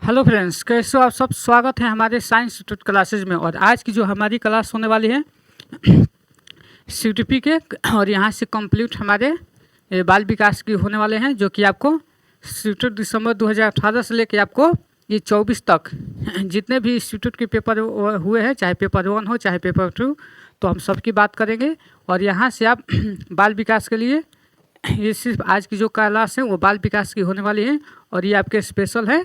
Hello friends, कैसे हो आप सब। स्वागत है हमारे साइंस इंस्टीट्यूट क्लासेज में। और आज की जो हमारी क्लास होने वाली है सीटीपी के, और यहाँ से कंप्लीट हमारे बाल विकास की होने वाले हैं, जो कि आपको 27 दिसंबर 2018 से लेकर आपको ये 24 तक जितने भी इंस्टीट्यूट के पेपर हुए हैं, चाहे पेपर 1 हो चाहे पेपर 2, तो हम सबकी बात करेंगे। और यहाँ से आप बाल विकास के लिए ये सिर्फ आज की जो क्लास है वो बाल विकास की होने वाली है, और ये आपके स्पेशल है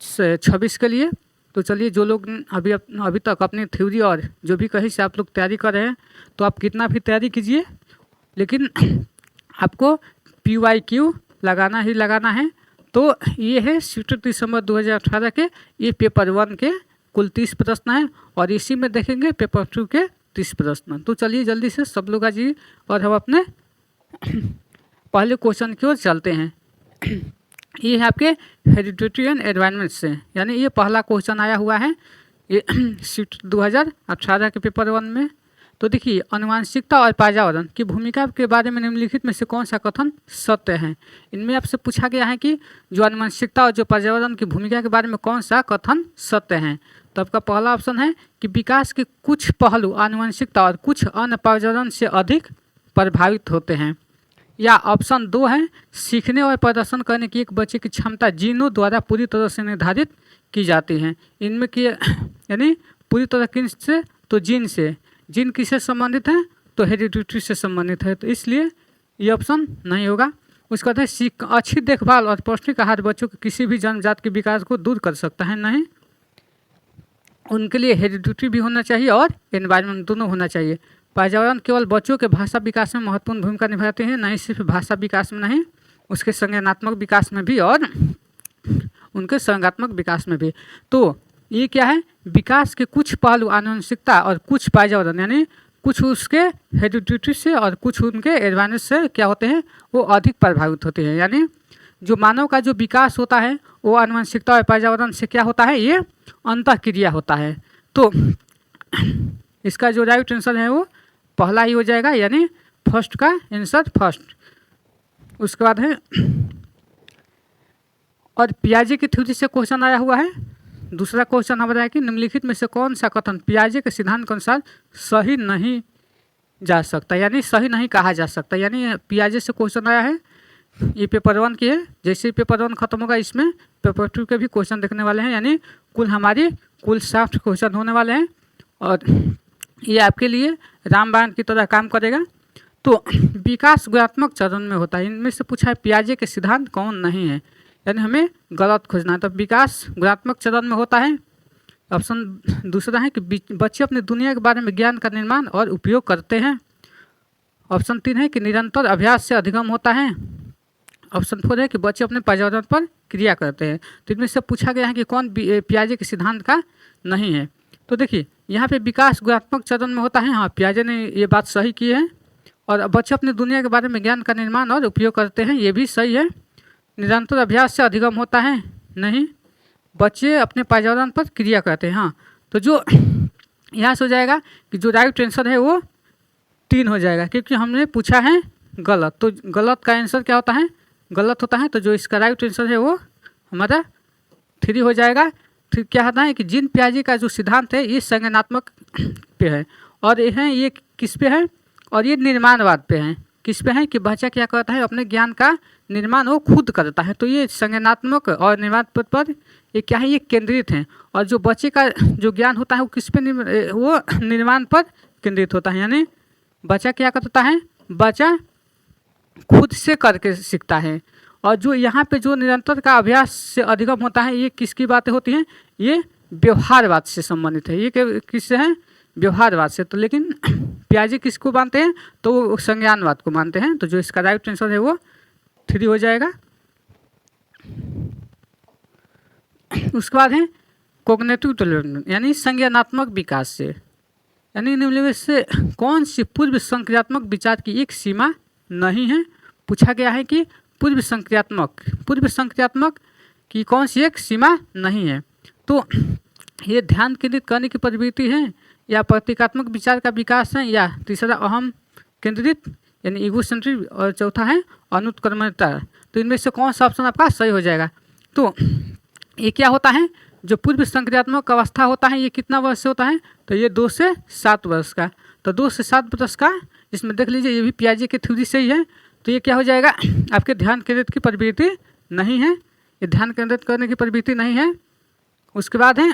26 के लिए। तो चलिए, जो लोग अभी तक अपनी थ्योरी और जो भी कहीं से आप लोग तैयारी कर रहे हैं, तो आप कितना भी तैयारी कीजिए, लेकिन आपको PYQ लगाना ही लगाना है। तो ये है 27 दिसंबर 2018 के ये पेपर 1 के कुल 30 प्रश्न हैं, और इसी में देखेंगे पेपर 2 के 30 प्रश्न। तो चलिए जल्दी से सब लोग आ जाइए और हम अपने पहले क्वेश्चन की ओर चलते हैं। ये है आपके हेरिडिटी एंड एनवायरनमेंट से, यानी ये पहला क्वेश्चन आया हुआ है ये 2018 के पेपर 1 में। तो देखिए, आनुवंशिकता और पर्यावरण की भूमिका के बारे में निम्नलिखित में से कौन सा कथन सत्य है। इनमें आपसे पूछा गया है कि जो आनुवंशिकता और जो पर्यावरण की भूमिका के बारे में कौन सा कथन सत्य है। तो आपका पहला ऑप्शन है कि विकास के कुछ पहलू आनुवंशिकता और कुछ अन्य पर्यावरण से अधिक प्रभावित होते हैं। या ऑप्शन 2 है, सीखने और प्रदर्शन करने की एक बच्चे की क्षमता जीनों द्वारा पूरी तरह से निर्धारित की जाती है। इनमें की यानी पूरी तरह किन से, तो जीन से। जीन किससे संबंधित है, तो हेरिडिटी से संबंधित है, तो इसलिए ये ऑप्शन नहीं होगा। उसका बाद है, अच्छी देखभाल और पौष्टिक आहार बच्चों के किसी भी जन्मजात के विकास को दूर कर सकता है। नहीं, उनके लिए हेरिडिटी भी होना चाहिए और एनवायरनमेंट दोनों होना चाहिए। पर्यावरण केवल बच्चों के भाषा विकास में महत्वपूर्ण भूमिका निभाते हैं, नहीं सिर्फ भाषा विकास में नहीं, उसके संज्ञानात्मक विकास में भी और उनके संज्ञानात्मक विकास में भी। तो ये क्या है, विकास के कुछ पहलू आनुवंशिकता और कुछ पर्यावरण, यानी कुछ उसके हेरिडिटी से और कुछ उनके एनवायरनमेंट से क्या होते हैं, वो अधिक प्रभावित होते हैं। यानी जो मानव का जो विकास होता है वो आनुवंशिकता और पर्यावरण से क्या होता है, ये अंतःक्रिया होता है। तो इसका जो राइट आंसर है वो पहला ही हो जाएगा, यानी फर्स्ट का आंसर फर्स्ट। उसके बाद है, और पियाजे की थ्योरी से क्वेश्चन आया हुआ है। दूसरा क्वेश्चन हमारा है कि निम्नलिखित में से कौन सा कथन पियाजे के सिद्धांत के अनुसार सही नहीं जा सकता, यानी सही नहीं कहा जा सकता। यानी पियाजे से क्वेश्चन आया है, ये पेपर 1 की है। जैसे ही पेपर 1 खत्म होगा, इसमें पेपर 2 के भी क्वेश्चन देखने वाले हैं, यानी कुल 60 क्वेश्चन होने वाले हैं, और ये आपके लिए रामबाण की तरह काम करेगा। तो विकास गुणात्मक चरण में होता है। इनमें से पूछा है पियाजे के सिद्धांत कौन नहीं है, यानी हमें गलत खोजना है। तो विकास गुणात्मक चरण में होता है। ऑप्शन दूसरा है कि बच्चे अपनी दुनिया के बारे में ज्ञान का निर्माण और उपयोग करते हैं। ऑप्शन 3 है कि निरंतर अभ्यास से अधिगम होता है। ऑप्शन 4 है कि बच्चे अपने पर्यावरण पर क्रिया करते हैं। तो इनमें से पूछा गया है कि कौन पियाजे के सिद्धांत का नहीं है। तो देखिए, यहाँ पे विकास गुणात्मक चरण में होता है। हाँ, पियाजे ने ये बात सही की है। और बच्चे अपनी दुनिया के बारे में ज्ञान का निर्माण और उपयोग करते हैं, ये भी सही है। निरंतर अभ्यास से अधिगम होता है, नहीं। बच्चे अपने पर्यावरण पर क्रिया करते हैं। हाँ, तो जो यहाँ से हो जाएगा कि जो राइट आंसर है वो 3 हो जाएगा, क्योंकि हमने पूछा है गलत। तो गलत का आंसर क्या होता है, गलत होता है। तो जो इसका राइट आंसर है वो हमारा 3 हो जाएगा। फिर क्या होता है कि जीन पियाजे का जो सिद्धांत है ये संज्ञानात्मक पे है, और ये किस पे है, और ये निर्माणवाद पे है। किस पे है कि बच्चा क्या करता है, अपने ज्ञान का निर्माण वो खुद करता है। तो ये संज्ञानात्मक और निर्माण पर ये क्या है, ये केंद्रित हैं। और जो बच्चे का जो ज्ञान होता है वो किस पे, वो निर्माण पर केंद्रित होता है। यानी बच्चा क्या करता है, बच्चा खुद से करके सीखता है। और जो यहाँ पे जो निरंतर का अभ्यास से अधिगम होता है, ये किसकी बातें होती हैं, ये व्यवहारवाद से संबंधित है। ये किससे है, व्यवहारवाद से। तो लेकिन पियाजे किसको मानते हैं, तो वो संज्ञानवाद को मानते हैं। तो जो इसका राइट आंसर है वो 3 हो जाएगा। उसके बाद है कॉग्निटिव डेवलपमेंट, यानी संज्ञानात्मक विकास से। यानी निम्नलिखित से कौन सी पूर्व संक्रियात्मक विचार की एक सीमा नहीं है। पूछा गया है कि पूर्व संक्रियात्मक की कौन सी एक सीमा नहीं है। तो ये ध्यान केंद्रित करने की प्रवृत्ति है, या प्रतीकात्मक विचार का विकास है, या तीसरा अहम केंद्रित यानी ईगोसेंट्रिक, और चौथा है अनुत्क्रमणता। तो इनमें से कौन सा ऑप्शन आपका सही हो जाएगा। तो ये क्या होता है, जो पूर्व संक्रियात्मक अवस्था होता है ये कितना वर्ष से होता है, तो ये 2 से 7 वर्ष का। तो 2 से 7 वर्ष का इसमें देख लीजिए, ये भी पियाजे की थ्योरी से ही है। तो ये क्या हो जाएगा, आपके ध्यान केंद्रित की प्रवृत्ति नहीं है, ये ध्यान केंद्रित करने की प्रवृत्ति नहीं है। उसके बाद है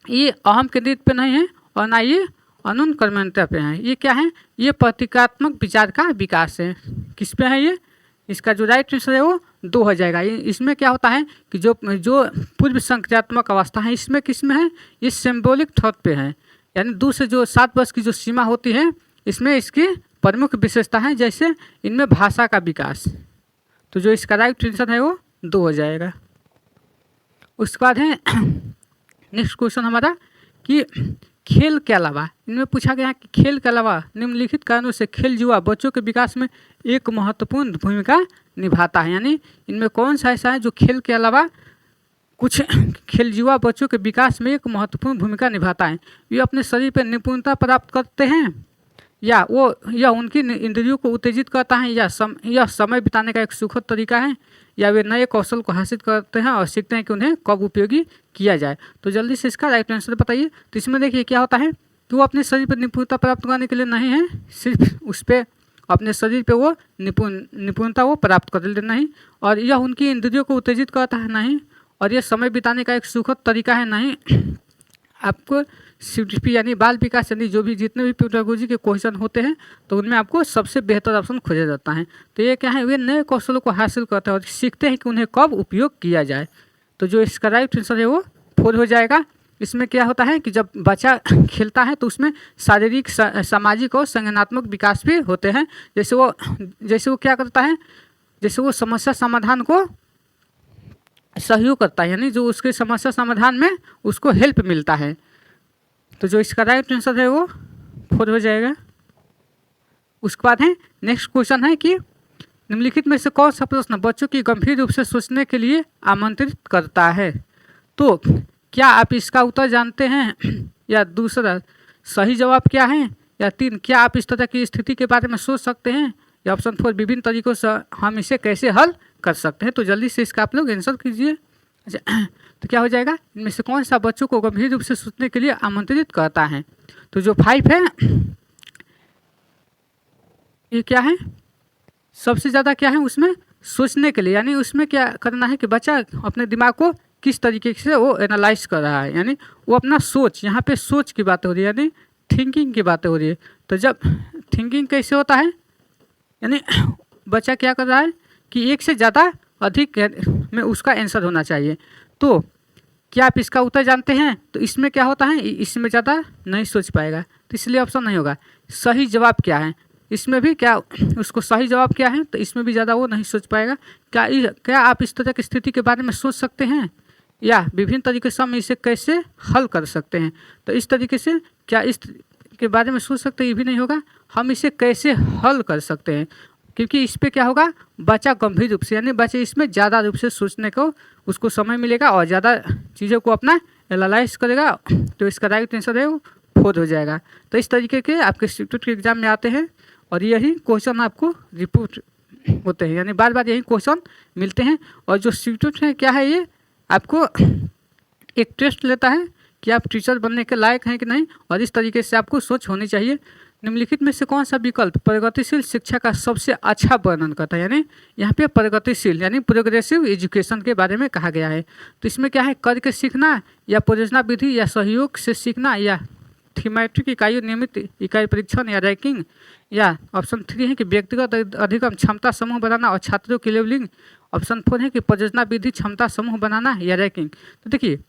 ये अहम केंद्रित पे नहीं है और ना ये अनुकर्मण्यता पे है। ये क्या है, ये प्रतीकात्मक विचार का विकास है। किस पे है ये, इसका जो राइट आंसर है वो 2 हो जाएगा। ये इसमें क्या होता है कि जो पूर्व संक्रियात्मक अवस्था है इसमें किस में है, ये सिंबॉलिक थॉट पे है, यानी 2 से जो 7 वर्ष की जो सीमा होती है इसमें इसकी प्रमुख विशेषता है, जैसे इनमें भाषा का विकास। तो जो इसका राइट आंसर है वो 2 हो जाएगा। उसके बाद है नेक्स्ट क्वेश्चन हमारा कि खेल के अलावा, इनमें पूछा गया है कि खेल के अलावा निम्नलिखित कारणों से खेल जुआ बच्चों के विकास में एक महत्वपूर्ण भूमिका निभाता है। यानी इनमें कौन सा ऐसा है जो खेल के अलावा कुछ खेल जुआ बच्चों के विकास में एक महत्वपूर्ण भूमिका निभाता है। ये अपने शरीर पर निपुणता प्राप्त करते हैं, या उनकी इंद्रियों को उत्तेजित करता है, या समय बिताने का एक सुखद तरीका है, या वे नए कौशल को हासिल करते हैं और सीखते हैं कि उन्हें कब उपयोगी किया जाए। तो जल्दी से इसका राइट आंसर बताइए। तो इसमें देखिए क्या होता है कि वो अपने शरीर पर निपुणता प्राप्त करने के लिए नहीं है, सिर्फ उस पर अपने शरीर पे वो निपुणता वो प्राप्त कर लेना नहीं, और यह उनकी इंद्रियों को उत्तेजित करता है नहीं, और यह समय बिताने का एक सुखद तरीका है नहीं। आपको सीडीपी यानी बाल विकास यानी जो भी जितने भी पेडागोजी के क्वेश्चन होते हैं तो उनमें आपको सबसे बेहतर ऑप्शन खोजा जाता है। तो ये क्या है, वे नए कौशलों को हासिल करते हैं और सीखते हैं कि उन्हें कब उपयोग किया जाए। तो जो इसका राइट आंसर है वो 4 हो जाएगा। इसमें क्या होता है कि जब बच्चा खेलता है तो उसमें शारीरिक, सामाजिक और संज्ञानात्मक विकास भी होते हैं। जैसे वो क्या करता है, जैसे वो समस्या समाधान को सहयोग करता है, यानी जो उसके समस्या समाधान में उसको हेल्प मिलता है। तो जो इसका राइट आंसर है वो 4 हो जाएगा। उसके बाद है नेक्स्ट क्वेश्चन है कि निम्नलिखित में से कौन सा प्रश्न बच्चों की गंभीर रूप से सोचने के लिए आमंत्रित करता है। तो क्या आप इसका उत्तर जानते हैं, या दूसरा सही जवाब क्या है, या 3 क्या आप इस तरह की स्थिति के बारे में सोच सकते हैं, या ऑप्शन 4 विभिन्न तरीकों से हम इसे कैसे हल कर सकते हैं। तो जल्दी से इसका आप लोग आंसर कीजिए। अच्छा, तो क्या हो जाएगा, इनमें से कौन सा बच्चों को गंभीर रूप से सोचने के लिए आमंत्रित करता है। तो जो 5 है ये क्या है, सबसे ज़्यादा क्या है उसमें सोचने के लिए, यानी उसमें क्या करना है कि बच्चा अपने दिमाग को किस तरीके से वो एनालाइज कर रहा है, यानी वो अपना सोच, यहाँ पे सोच की बातें हो रही है, यानी थिंकिंग की बातें हो रही है। तो जब थिंकिंग कैसे होता है, यानी बच्चा क्या कर रहा है कि एक से ज़्यादा अधिक में उसका आंसर होना चाहिए। तो क्या आप इसका उत्तर जानते हैं। तो इसमें क्या होता है, इसमें ज़्यादा नहीं सोच पाएगा, तो इसलिए ऑप्शन नहीं होगा। सही जवाब क्या है, इसमें भी क्या उसको सही जवाब क्या है, तो इसमें भी ज़्यादा वो नहीं सोच पाएगा। क्या आप इस तरह की स्थिति के बारे में सोच सकते हैं, या विभिन्न तरीके से हम इसे कैसे हल कर सकते हैं। तो इस तरीके से क्या इस के बारे में सोच सकते हैं, ये भी नहीं होगा। हम इसे कैसे हल कर सकते हैं, क्योंकि इस पे क्या होगा, बच्चा गंभीर रूप से, यानी बच्चे इसमें ज़्यादा रूप से सोचने को उसको समय मिलेगा और ज़्यादा चीज़ों को अपना एनालाइज करेगा। तो इसका राइट आंसर है वो 4 हो जाएगा। तो इस तरीके के आपके इंस्टीट्यूट के एग्जाम में आते हैं और यही क्वेश्चन आपको रिपोर्ट होते हैं, यानी बार बार यही क्वेश्चन मिलते हैं। और जो इंस्टीट्यूट है क्या है, ये आपको एक टेस्ट लेता है कि आप टीचर बनने के लायक हैं कि नहीं, और इस तरीके से आपको सोच होनी चाहिए। निम्नलिखित में से कौन सा विकल्प प्रगतिशील शिक्षा का सबसे अच्छा वर्णन करता है, यानी यहाँ पे प्रगतिशील यानी प्रोग्रेसिव एजुकेशन के बारे में कहा गया है। तो इसमें क्या है, करके सीखना, या परियोजना विधि, या सहयोग से सीखना, या थीमेटिक इकाइयों, नियमित इकाई परीक्षण, या रैंकिंग, या ऑप्शन 3 है कि व्यक्तिगत अधिगम क्षमता समूह बनाना और छात्रों की लेवलिंग, ऑप्शन 4 है कि परियोजना विधि, क्षमता समूह बनाना, या रैंकिंग। तो देखिए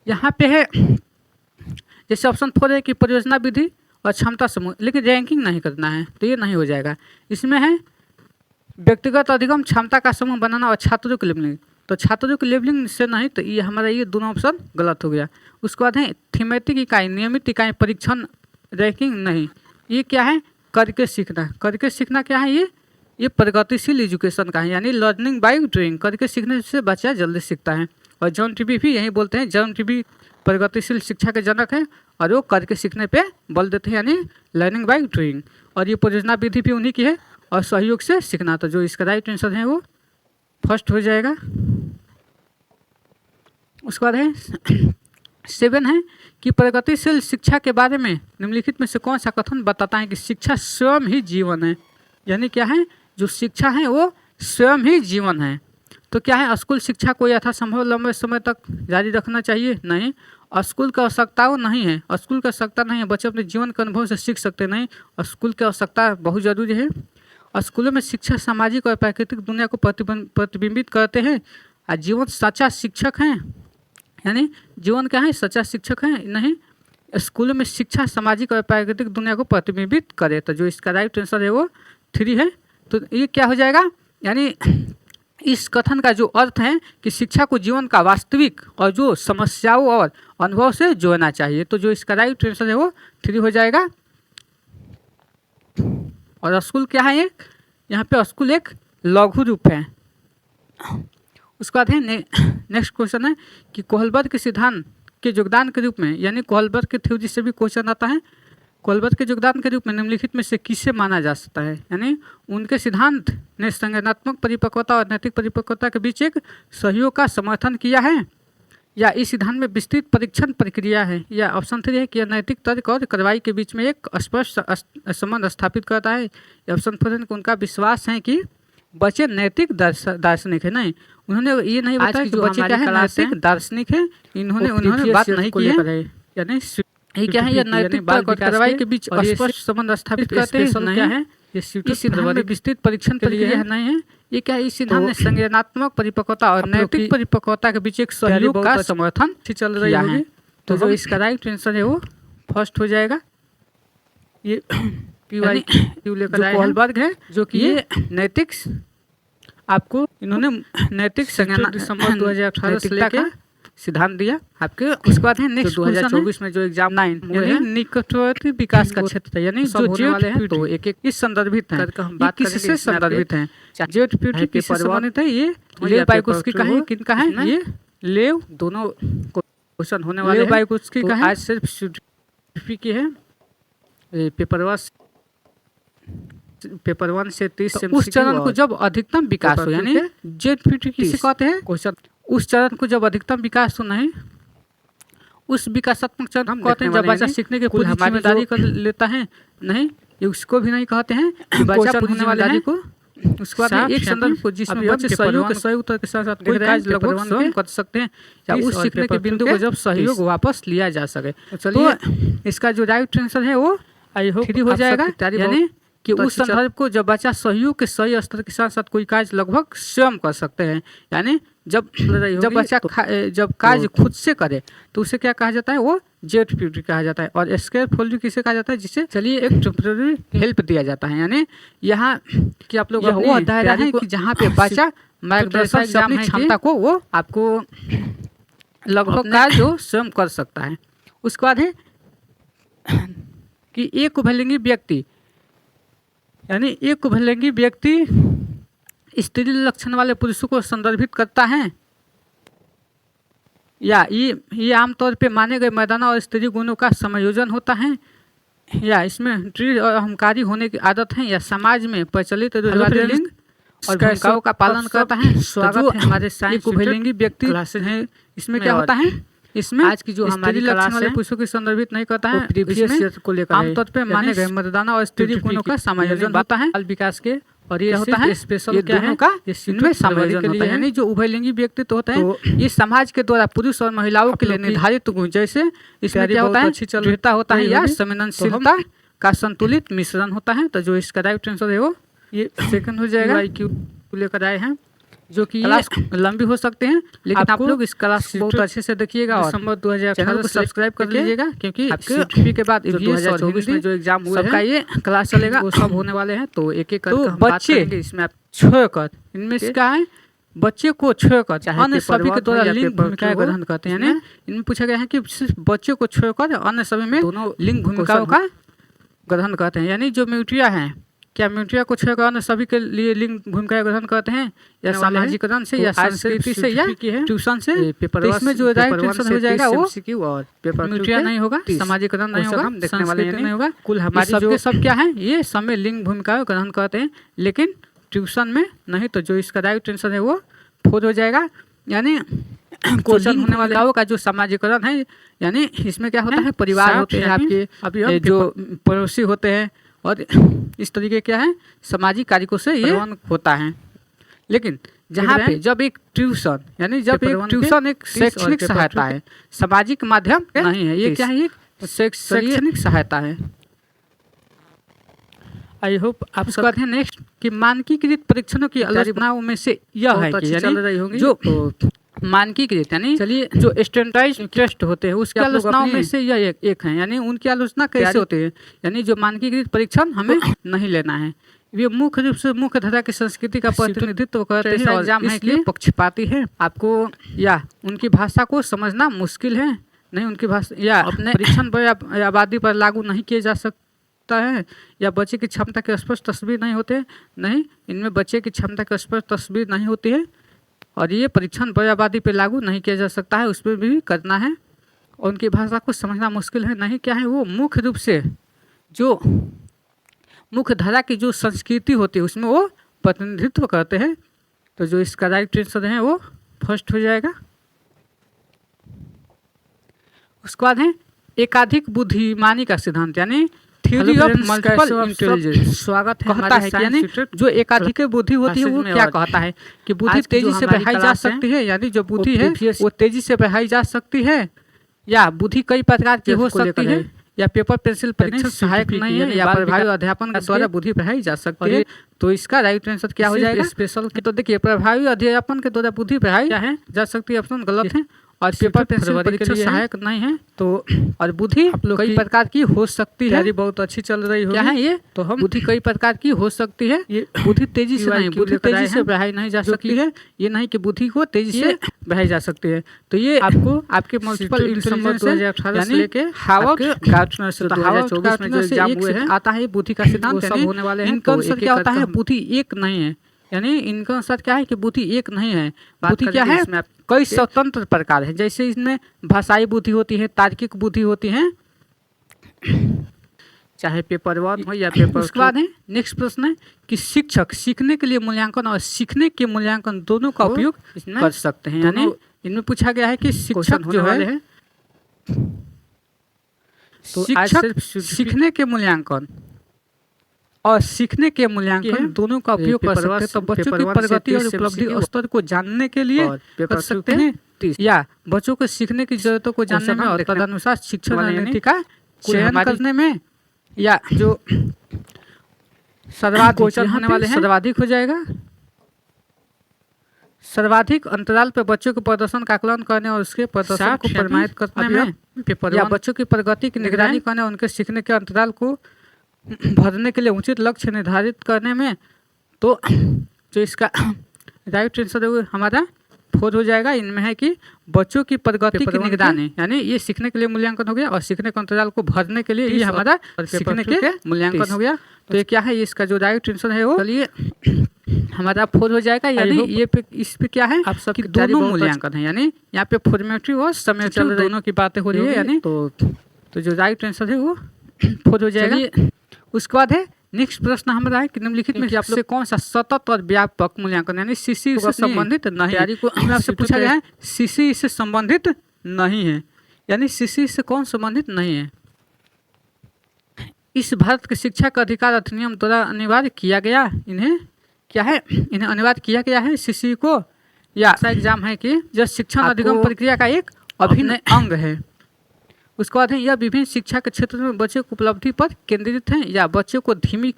यहाँ पे है, जैसे ऑप्शन 4 है कि परियोजना विधि और क्षमता समूह, लेकिन रैंकिंग नहीं करना है, तो ये नहीं हो जाएगा। इसमें है व्यक्तिगत अधिगम, क्षमता का समूह बनाना और छात्रों की लेवलिंग, तो छात्रों की लेवलिंग से नहीं, तो ये हमारा ये दोनों ऑप्शन गलत हो गया। उसके बाद है थीमेटिक इकाई, नियमित इकाई परीक्षण, रैंकिंग नहीं। ये क्या है, करके सीखना। करके सीखना क्या है, ये प्रगतिशील एजुकेशन का है, यानी लर्निंग बाय डूइंग। करके सीखने से बच्चा जल्दी सीखता है, और जॉन टीबी भी यही बोलते हैं। जॉन टीबी प्रगतिशील शिक्षा के जनक है, और वो करके सीखने पे बल देते हैं, यानी लर्निंग बाय डूइंग। और ये परियोजना विधि भी उन्हीं की है, और सहयोग से सीखना। तो जो इसका राइट आंसर है वो 1 हो जाएगा। उसके बाद है 7 है कि प्रगतिशील शिक्षा के बारे में निम्नलिखित में से कौन सा कथन बताता है कि शिक्षा स्वयं ही जीवन है। यानी क्या है, जो शिक्षा है वो स्वयं ही जीवन है। तो क्या है, स्कूल शिक्षा को यथासंभव लंबे समय तक जारी रखना चाहिए? नहीं, स्कूल की आवश्यकताओं नहीं है, स्कूल की आवश्यकता नहीं है। बच्चे अपने जीवन के अनुभव से सीख सकते नहीं, स्कूल की आवश्यकता बहुत ज़रूरी है। स्कूलों में शिक्षा सामाजिक और प्राकृतिक दुनिया को प्रतिबिंबित करते हैं और जीवन सच्चा शिक्षक हैं। यानी जीवन क्या है, सच्चा शिक्षक है नहीं। स्कूलों में शिक्षा सामाजिक और प्राकृतिक दुनिया को प्रतिबिंबित करे। तो जो इसका राइट आंसर है वो 3 है। तो ये क्या हो जाएगा, यानी इस कथन का जो अर्थ है कि शिक्षा को जीवन का वास्तविक और जो समस्याओं और अनुभव से जोड़ना चाहिए। तो जो इसका राइट आंसर है वो 3 हो जाएगा। और स्कूल क्या है, एक यहाँ पे स्कूल एक लघु रूप है। उसके बाद है नेक्स्ट क्वेश्चन है कि कोहलबर्ग के सिद्धांत के योगदान के रूप में, यानी कोहलबर्ग के थ्योरी से भी क्वेश्चन आता है, कोहलबर्ग के योगदान के रूप में निम्नलिखित में से किसे माना जा सकता है। यानी उनके सिद्धांत ने संज्ञानात्मक परिपक्वता और नैतिक परिपक्वता के बीच एक सहयोग का समर्थन किया है, या इस सिद्धांत में विस्तृत परीक्षण प्रक्रिया है, या ऑप्शन 3 है कि नैतिक तर्क और कार्रवाई के बीच में एक स्पष्ट संबंध स्थापित करता है, या ऑप्शन 4 है कि उनका विश्वास है कि बच्चे नैतिक दार्शनिक है। नहीं, उन्होंने ये नहीं बताया कि बच्चे क्या है, नैतिक दार्शनिक है। उन्होंने बात नहीं की है। यानी ये क्या है, ये नैतिक तर्क और कार्रवाई के बीच स्पष्ट संबंध स्थापित करते हैं। क्या है, इस सिद्धांत में विस्तृत परीक्षण प्रक्रिया नहीं है। ये क्या है, इस सिद्धांत ने संज्ञानात्मक परिपक्वता और नैतिक परिपक्वता के बीच एक सहयोग का समर्थन चल रही है। तो जो इसका राइट आंसर है वो फर्स्ट हो जाएगा। ये कोहलबर्ग है जो कि ये नैतिक, आपको इन्होंने नैतिक दिसंबर 2018 से लेकर सिद्धांत दिया आपके। उसके बाद है नेक्स्ट 2024 में जो एग्जाम 9 यानी निकटवर्ती विकास का क्षेत्र है, यानी जो जेट वाले हैं तो एक इस संदर्भित है। ये किससे संदर्भित है, जेट प्यूटी किससे संबंधित है, ये लेव बाइकोस्की का है। किनका है, ये लेव, दोनों क्वेश्चन होने वाले हैं। बाइकोस्की का है, आज सिर्फ की है। पेपर 1 से 30 से उस चरण को जब अधिकतम विकास हो, यानी जेट प्यूटी किसे कहते हैं, क्वेश्चन उस चरण को जब अधिकतम विकास हो, नहीं उस विकासात्मक चरण हम कहते हैं जब बच्चा सीखने के पूरी जिम्मेदारी कर लेता है। नहीं, ये उसको भी नहीं कहते हैं कि बच्चा पूरी जिम्मेदारी को। उसके बाद एक संदर्भ को जिसमें बच्चे सहयोग के साथ साथ कोई कार्य लगभग स्वयं कर सकते हैं, या उस सीखने के बिंदु को जब सहयोग वापस लिया जा सके। तो इसका जो राइट आंसर है वो 3 हो जाएगा। यानी कि उस संदर्भ को जब बच्चा सहयोग के सही स्तर के साथ साथ कोई कार्य लगभग स्वयं कर सकते हैं, यानी जब बच्चा जब कार्य खुद से करे तो उसे क्या कहा जाता है, वो जेट प्यूटी कहा जाता है। और स्कैफोल्डिंग किसे कहा जाता है, जिसे चलिए एक टेम्परेरी हेल्प दिया जाता है। यानी यहाँ कि आप लोग वो दायरा है कि जहाँ पे बच्चा मार्गदर्शक से अपनी क्षमता को वो आपको लगभग कार्य जो स्वयं कर सकता है। उसके बाद है कि एक उभयलिंगी व्यक्ति, यानी एक उभयलिंगी व्यक्ति स्त्री लक्षण वाले पुरुषों को संदर्भित करता है, या ये आमतौर पे माने गए मर्दाना और स्त्री गुणों का संयोजन होता है, या इसमें दृढ़ और अहंकारी होने की आदत है, या समाज में प्रचलित लिंग और भूमिकाओं का पालन करता है। स्वागत है हमारे साइंस उभयलिंगी व्यक्ति हैं। इसमें क्या होता है, इसमें आज की जो हमारी लक्षण वाले पुरुषों की संदर्भित नहीं करता है, प्रीवियस को लेकर आमतौर पे माने गए मर्दाना और स्त्री गुणों का समायोजन होता है बाल विकास के। और ये होता है स्पेशल क्या है का इनमें समायोजन होता है, यानी जो उभयलिंगी व्यक्तित्व होता है ये समाज के द्वारा पुरुष और महिलाओं के लिए निर्धारित गुण, जैसे इसमें क्या होता है, दृढ़ता होता है या संवेदनशीलता का संतुलित मिश्रण होता है। तो जो इसका राइट आंसर है वो ये सेकंड हो जाएगा। IQ लेकर आए हैं जो कि लंबी हो सकते हैं, लेकिन आप लोग इस क्लास को बहुत अच्छे से देखिएगा और दिसंबर 2018 को सब्सक्राइब कर लीजिएगा, क्योंकि आपके के बाद 2024 में जो एग्जाम हुए सबका ये क्लास चलेगा, वो सब होने वाले हैं। तो एक एक करके हम बात करेंगे। इसमें आप छोड़कर इनमें से क्या है, बच्चे को छोड़कर अन्य सभी के द्वारा लिंग भूमिकाएं ग्रहण करते हैं। इनमें पूछा गया है कि सिर्फ बच्चे को छोड़कर अन्य सभी में दोनों लिंग भूमिकाओं का ग्रहण करते हैं। यानी जो म्यूटिया है, क्या म्यूटिया को छोड़कर अन्य सभी के लिए लिंग भूमिका ग्रहण करते हैं, या सामाजिकरण से, या संस्कृति से, या ट्यूशन से। पेपर इसमें जो राइट आंसर हो जाएगा वो और पेपर म्यूटिया नहीं होगा, सामाजिकरण नहीं होगा, संस्कृति नहीं होगा। कुल हमारी सबके सब क्या है, ये सब में लिंग भूमिका ग्रहण करते हैं, लेकिन ट्यूशन में नहीं। तो जो इसका राइट आंसर है वो 4 हो जाएगा। यानी क्वेश्चन होने वाले का जो सामाजिकरण है, यानी इसमें क्या होता है, परिवार होते हैं आपके जो पड़ोसी होते हैं, और इस तरीके क्या है, सामाजिक कार्यों से ये होता है। लेकिन जहाँ पे जब एक ट्यूशन, यानी जब एक ट्यूशन एक शैक्षणिक सहायता है, सामाजिक माध्यम नहीं है, ये क्या है, एक शैक्षणिक सहायता है। आई होप आप इसके बाद है नेक्स्ट कि मानकीकृत परीक्षणों की आलोचनाओं में से यह है कि यानी जो मानकीकृत, यानी चलिए जो स्टैंडर्डाइज्ड टेस्ट होते हैं उसकी आलोचनाओं में से यह एक है, यानी उनकी आलोचना कैसे होती है, यानी जो मानकीकृत परीक्षण हमें नहीं लेना है, ये मुख्य रूप से मुख्य धारा की संस्कृति का प्रतिनिधित्व करते हैं और एग्जाम है कि पक्षपाती है, आपको या उनकी भाषा को समझना मुश्किल है, नहीं उनकी भाषा या अपने परीक्षण पर आबादी पर लागू नहीं किए जा सकते है, या बच्चे की क्षमता की स्पष्ट तस्वीर नहीं होते, नहीं इनमें बच्चे की क्षमता की स्पष्ट तस्वीर नहीं होती है, और ये परीक्षण बड़ी आबादी पर लागू नहीं किया जा सकता है, उसमें भी करना है, और उनकी भाषा को समझना मुश्किल है, नहीं क्या है, वो मुख्य रूप से जो मुख्य धारा की जो संस्कृति होती है उसमें वो प्रतिनिधित्व करते हैं। तो जो इसका राइट आंसर है वो फर्स्ट हो जाएगा। उसके बाद है एकाधिक बुद्धिमानी का सिद्धांत, यानी थ्योरी ऑफ मल्टीपल इंटेलिजेंस। स्वागत है, कहता है कि यानी जो एकाधिक बुद्धि होती है वो क्या कहता है कि बुद्धि तेजी से बढ़ाई जा सकती है, यानी जो बुद्धि है वो तेजी से बढ़ाई जा सकती है, या बुद्धि कई प्रकार की हो सकती है, या पेपर पेंसिल परीक्षण सहायक नहीं है, या प्रभावी अध्यापन के द्वारा बुद्धि बढ़ाई जा सकती है। तो इसका राइट आंसर क्या हो जाएगा, स्पेशल। तो देखिए प्रभावी अध्यापन के द्वारा बुद्धि बढ़ाई जा सकती है, ऑप्शन गलत है, और पेपर पेंसिल परीक्षण सहायक नहीं है। तो और बुद्धि कई प्रकार की हो सकती है, बहुत अच्छी चल रही हो, क्या है ये, तो हम बुद्धि कई प्रकार की हो सकती है, ये बुद्धि तेजी से नहीं, बुद्धि तेजी से बढ़ाई नहीं जा सकती है, ये नहीं कि बुद्धि को तेजी से बढ़ाई जा सकती है। तो ये आपको आपके मल्टीपल इंटेलिजेंस 2018 से लेके हार्वर्ड गार्टनर से 2024 में जो एग्जाम हुए हैं आता है बुद्धि का सिद्धांत, सब होने वाले हैं। इनका आंसर क्या होता है, बुद्धि एक नहीं है, यानी इनका आंसर क्या है कि बुद्धि एक नहीं है, बुद्धि क्या है, कई स्वतंत्र प्रकार है, जैसे इसमें भाषाई बुद्धि होती है, तार्किक बुद्धि होती है, चाहे पेपर 1 हो या पेपर। उसके बाद है नेक्स्ट प्रश्न है कि शिक्षक सीखने के लिए मूल्यांकन और सीखने के मूल्यांकन दोनों का उपयोग कर सकते हैं, यानी इनमें पूछा गया है कि शिक्षक जो है तो शिक्षक सीखने के मूल्यांकन और सीखने के मूल्यांकन दोनों का उपयोग कर सकते हैं। तो बच्चों की प्रगति और उपलब्धि स्तर को जानने के लिए कर सकते हैं, या बच्चों को सीखने की जरूरतों को जानने में और तदनुसार शिक्षण रणनीति का चयन करने में, या जो सर्वाधिक होने वाले हैं सर्वाधिक हो जाएगा। सर्वाधिक अंतराल पर बच्चों के प्रदर्शन का आकलन करने और उसके प्रदर्शन को प्रमाणित करने में, या बच्चों की प्रगति की निगरानी करने और उनके सीखने के अंतराल को भरने के लिए उचित लक्ष्य निर्धारित करने में। तो जो इसका राइट आंसर है वो हमारा 4 हो जाएगा। इनमें है कि बच्चों की प्रगति की निगरानी, यानी ये सीखने के लिए मूल्यांकन हो गया, और सीखने के अंतराल को भरने के लिए ये हमारा सीखने के मूल्यांकन हो गया। तो ये क्या है, इसका जो राइट आंसर है वो चलिए हमारा 4 हो जाएगा। यानी ये पे इस पे क्या है, आप सब दोनों मूल्यांकन है, यानी यहाँ पे फॉर्मेटिव और समेटिव दोनों की बातें हो रही है, यानी तो जो राइट आंसर है वो 4 हो जाएगा। उसके बाद है नेक्स्ट प्रश्न हमारा है कि निम्नलिखित में आप लोग कौन सा सतत और व्यापक मूल्यांकन, यानी सीसी से संबंधित नहीं, यानी को आपसे पूछा गया है सीसी से संबंधित नहीं है, यानी सीसी से कौन संबंधित नहीं है। इस भारत के शिक्षा का अधिकार अधिनियम द्वारा अनिवार्य किया गया, इन्हें क्या है, इन्हें अनिवार्य किया गया है सीसी को, या ऐसा एग्जाम है कि जो शिक्षण अधिगम प्रक्रिया का एक अभिन्न अंग है। उसके बाद है यह विभिन्न शिक्षा के क्षेत्र में बच्चे को उपलब्धि पर केंद्रित है, या बच्चों को धीमी,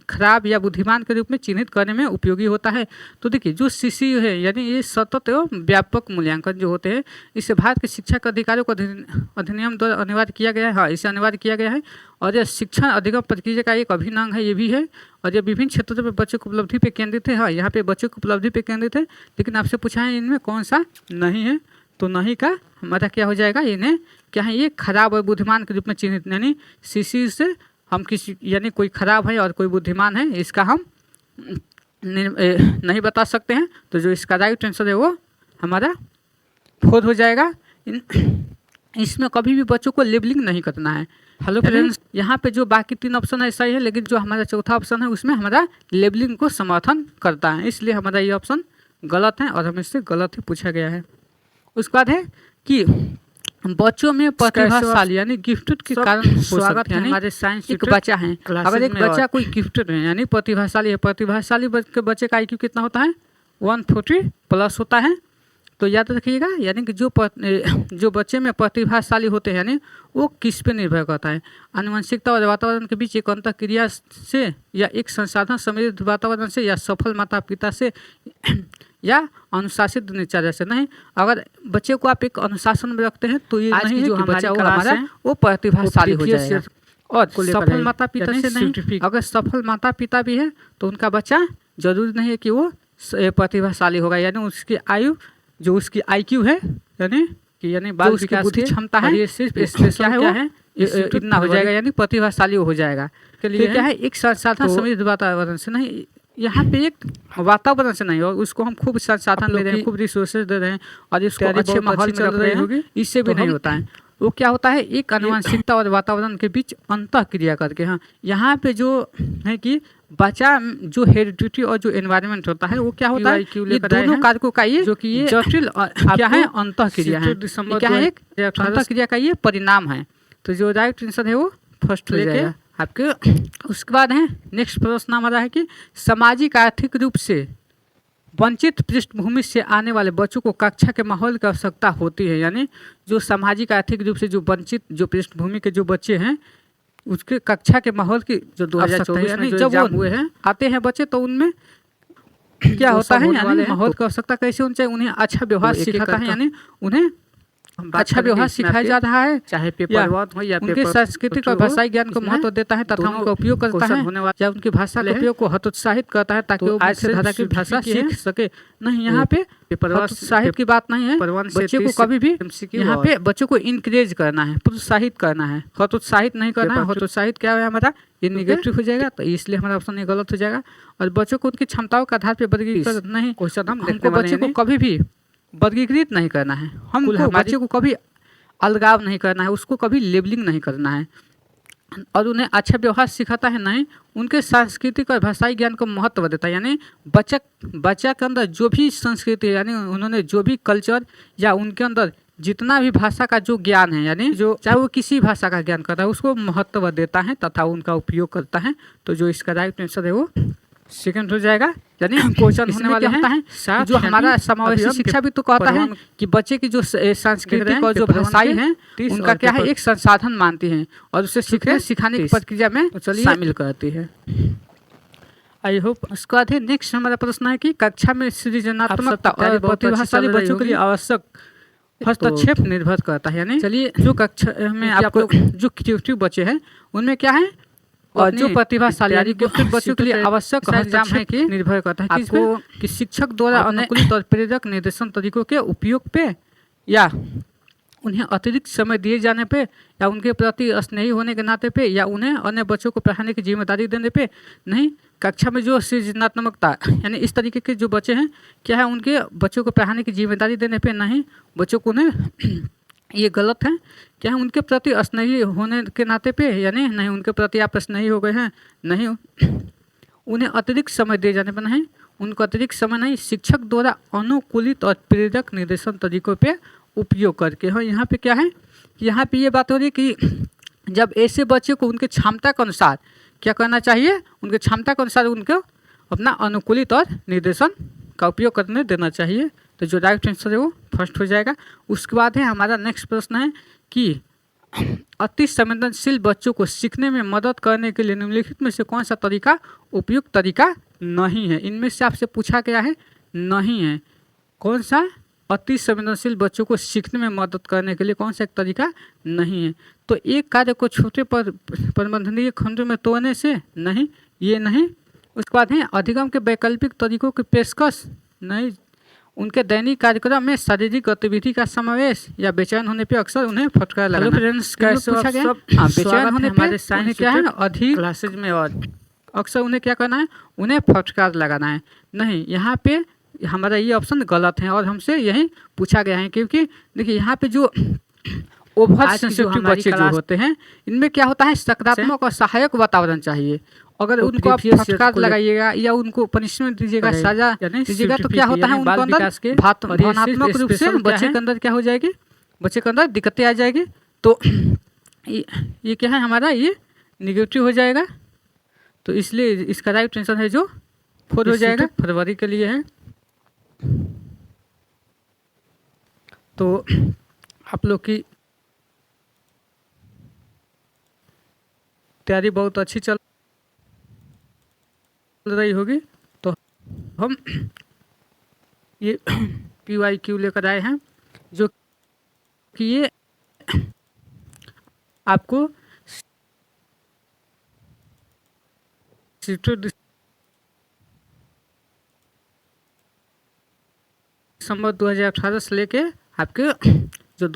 खराब या बुद्धिमान के रूप में चिन्हित करने में उपयोगी होता है। तो देखिए जो सीसी है, यानी ये सतत एवं व्यापक मूल्यांकन जो होते हैं, इससे भारत के शिक्षा के अधिकारों को अधिनियम द्वारा अनिवार्य किया गया है, हाँ इसे अनिवार्य किया गया है, और यह शिक्षण अधिगम प्रक्रिया का एक अभिन्न अंग है, ये भी है, और ये विभिन्न क्षेत्रों में बच्चों की उपलब्धि पे केंद्रित है। हाँ यहाँ पे बच्चों की उपलब्धि पे केंद्रित है, लेकिन आपसे पूछा है इनमें कौन सा नहीं है, तो नहीं का हमारा क्या हो जाएगा, इन्हें क्या है, ये खराब और बुद्धिमान के रूप में चिन्हित, यानी सीसी से हम किसी, यानी कोई खराब है और कोई बुद्धिमान है, इसका हम नहीं बता सकते हैं। तो जो इसका राइट आंसर है वो हमारा 4 हो जाएगा। इसमें कभी भी बच्चों को लेबलिंग नहीं करना है। हेलो फ्रेंड्स, यहाँ पे जो बाकी 3 ऑप्शन है सही है, लेकिन जो हमारा चौथा ऑप्शन है उसमें हमारा लेबलिंग को समर्थन करता है, इसलिए हमारा ये ऑप्शन गलत है और हमें इससे गलत ही पूछा गया है। उसके बाद है कि बच्चों में प्रतिभाशाली यानी गिफ्टेड के कारण हो सकते हैं। हमारे साइंस एक बच्चा है, अगर एक बच्चा कोई गिफ्टेड है यानी प्रतिभाशाली है, प्रतिभाशाली बच्चे का IQ कितना होता है 140 प्लस होता है। तो याद रखिएगा, यानी कि जो बच्चे में प्रतिभाशाली होते हैं यानी वो किस पे निर्भर करता है, आनुवंशिकता और वातावरण के बीच एक अंतःक्रिया से, या एक संसाधन समृद्ध वातावरण से, या सफल माता पिता से, या अनुशासित दिनचर्या से। नहीं, अगर बच्चे को आप एक अनुशासन में रखते हैं तो ये नहीं है कि बच्चा हमारा वो प्रतिभाशाली हो जाएगा। और सफल माता पिता से नहीं, अगर सफल माता पिता भी है तो उनका बच्चा जरूरी नहीं है कि वो प्रतिभाशाली होगा, यानी उसकी आयु जो उसकी IQ है यानी बाल विकास बुद्धि क्षमता है, ये सिर्फ क्या है इतना हो जाएगा, यानी प्रतिभाशाली हो जाएगा। के लिए क्या है एक संसाधन समृद्ध वातावरण से नहीं, यहाँ पे एक वातावरण से नहीं, और उसको हम खूब संसाधन दे रहे हैं, खूब रिसोर्सेज दे रहे हैं और इसको अच्छे माहौल में रख रहे हैं, इससे भी नहीं होता है। वो क्या होता है एक आनुवंशिकता और वातावरण के बीच अंतःक्रिया करके। हाँ, यहाँ पे जो है कि बच्चा जो हेरिडिटी और जो एनवायरनमेंट होता है वो क्या होता है, ये दोनों कारकों का ये जो कि ये जटिल क्या है अंतःक्रिया है, क्या है एक अंतःक्रिया का ये परिणाम है। तो जो राइट आंसर है वो फर्स्ट हो जाएगा आपके। उसके बाद है नेक्स्ट प्रश्न हमारा है कि सामाजिक आर्थिक रूप से वंचित पृष्ठभूमि से आने वाले बच्चों को कक्षा के माहौल की आवश्यकता होती है, यानी जो सामाजिक आर्थिक रूप से जो वंचित जो पृष्ठभूमि के जो बच्चे हैं उसके कक्षा के माहौल की जो 2024 में जब वो हुए हैं आते हैं बच्चे, तो उनमें क्या होता है यानी माहौल की आवश्यकता कैसे होनी चाहिए, उन्हें अच्छा व्यवहार सिखाता है, यानी उन्हें अच्छा व्यवहार सिखाया जा रहा है, चाहे पेपर वर्क हो या उनके सांस्कृतिक और भाषाई ज्ञान को महत्व देता है तथा उनका उपयोग करता है, या उनकी भाषा के उपयोग को हतोत्साहित करता है ताकि वो मुख्य धारा की भाषा सीख सके। नहीं, यहाँ पे हतोत्साहित की बात नहीं है, बच्चे को कभी भी यहाँ पे बच्चों को इंकरेज करना है, प्रोत्साहित करना है, हतोत्साहित नहीं करना है। हतोत्साहित क्या है हमारा ये निगेटिव हो जाएगा, तो इसलिए हमारा ऑप्शन ये गलत हो जाएगा। और बच्चों को उनकी क्षमताओं के आधार पर वर्गीकृत नहीं, हमको बच्चे को कभी भी वर्गीकृत नहीं करना है, हमको बच्चे को कभी अलगाव नहीं करना है, उसको कभी लेबलिंग नहीं करना है, और उन्हें अच्छा व्यवहार सिखाता है। नहीं, उनके सांस्कृतिक और भाषाई ज्ञान को महत्व देता है, यानी बच्चा के अंदर जो भी संस्कृति यानी उन्होंने जो भी कल्चर या उनके अंदर जितना भी भाषा का जो ज्ञान है, यानी जो चाहे वो किसी भाषा का ज्ञान करता है उसको महत्व देता है तथा उनका उपयोग करता है। तो जो इसका राइट आंसर है वो सेकंड हो जाएगा। यानी क्वेश्चन होने वाला होता है जो हमारा समावेशी शिक्षा भी तो कहता है कि बच्चे की जो सांस्कृतिक और जो भाषाई हैं उनका क्या है एक संसाधन मानती हैं और उसे सीखने सिखाने की प्रक्रिया में शामिल करती है। I hope. उसके बाद है नेक्स्ट हमारा प्रश्न है कि कक्षा में सृजनात्मकता और प्रतिभाशाली बच्चों के लिए आवश्यक हस्तक्षेप निर्भर करता है। यानी चलिए जो कक्षा में आपको जो क्रिएटिव बच्चे हैं उनमें क्या है और जो प्रतिभाशाली यानी गिफ्टेड बच्चों के लिए आवश्यक हस्तक्षेप है कि निर्भर करता है किस पे कि शिक्षक द्वारा अनुकूलित और प्रेरक निर्देशन तरीकों के उपयोग पे या उन्हें अतिरिक्त समय दिए जाने पे या उनके प्रति स्नेही होने के नाते पे या उन्हें अन्य बच्चों को पढ़ाने की जिम्मेदारी देने पे। नहीं, कक्षा में जो सृजनात्मकता यानी इस तरीके के जो बच्चे हैं क्या है उनके बच्चों को पढ़ाने की जिम्मेदारी देने पे नहीं, बच्चों को उन्हें ये गलत है क्या है उनके प्रति स्नेही होने के नाते पे यानी नहीं उनके प्रति आप स्नेही हो गए हैं, नहीं उन्हें अतिरिक्त समय दिए जाने पर नहीं, उनको अतिरिक्त समय नहीं, शिक्षक द्वारा अनुकूलित और प्रेरक निर्देशन तरीकों पे उपयोग करके। हाँ, यहाँ पे क्या है यहाँ पे ये बात हो रही है कि जब ऐसे बच्चे को उनके क्षमता के अनुसार क्या करना चाहिए, उनके क्षमता के अनुसार उनको अपना अनुकूलित और निर्देशन का उपयोग करने देना चाहिए। तो जो राइट आंसर है वो फर्स्ट हो जाएगा। उसके बाद है हमारा नेक्स्ट प्रश्न है कि अति संवेदनशील बच्चों को सीखने में मदद करने के लिए निम्नलिखित में से कौन सा तरीका उपयुक्त तरीका नहीं है। इनमें से आपसे पूछा गया है नहीं है कौन सा अति संवेदनशील बच्चों को सीखने में मदद करने के लिए कौन सा एक तरीका नहीं है। तो एक कार्य को छोटे प्रबंधनीय खंडों में तोड़ने से नहीं, ये नहीं। उसके बाद है अधिगम के वैकल्पिक तरीकों की पेशकश नहीं, उनके दैनिक कार्यक्रम में शारीरिक गतिविधि का समावेश या बेचैन होने पे अक्सर उन्हें फटकार लगाना। फ्रेंड्स कैसे पूछा गया बेचैन होने पे हमारे साइंस क्या है अधिक क्लासेज में और अक्सर उन्हें क्या करना है उन्हें फटकार लगाना है। नहीं, यहाँ पे हमारा ये ऑप्शन गलत है और हमसे यही पूछा गया है क्योंकि देखिए यहाँ पे जो ओवर सेंसिटिव बच्चे जो होते हैं इनमें क्या होता है सकारात्मक और सहायक वातावरण चाहिए अगर तो उनको आप previous years फटकार को लगाइएगा या उनको पनिशमेंट दीजिएगा, करें, सजा यानी दीजिएगा, तो CTP क्या के होता है यानी उनके बाल अंदर विकास के और ये भावनात्मक रूप से स्पेशल क्या बच्चे है? के अंदर क्या हो जाएगी, बच्चे के अंदर दिक्कतें आ जाएगी। तो ये क्या है हमारा, ये निगेटिव हो जाएगा। तो इसलिए इसका राइट आंसर है जो 4 हो इस जाएगा, सूत्र- फरवरी के लिए है। तो आप लोग की तैयारी बहुत अच्छी चल रही होगी। तो हम ये PYQ लेकर आए हैं, जो कि ये आपको दिसंबर 2018 से लेके आपके जो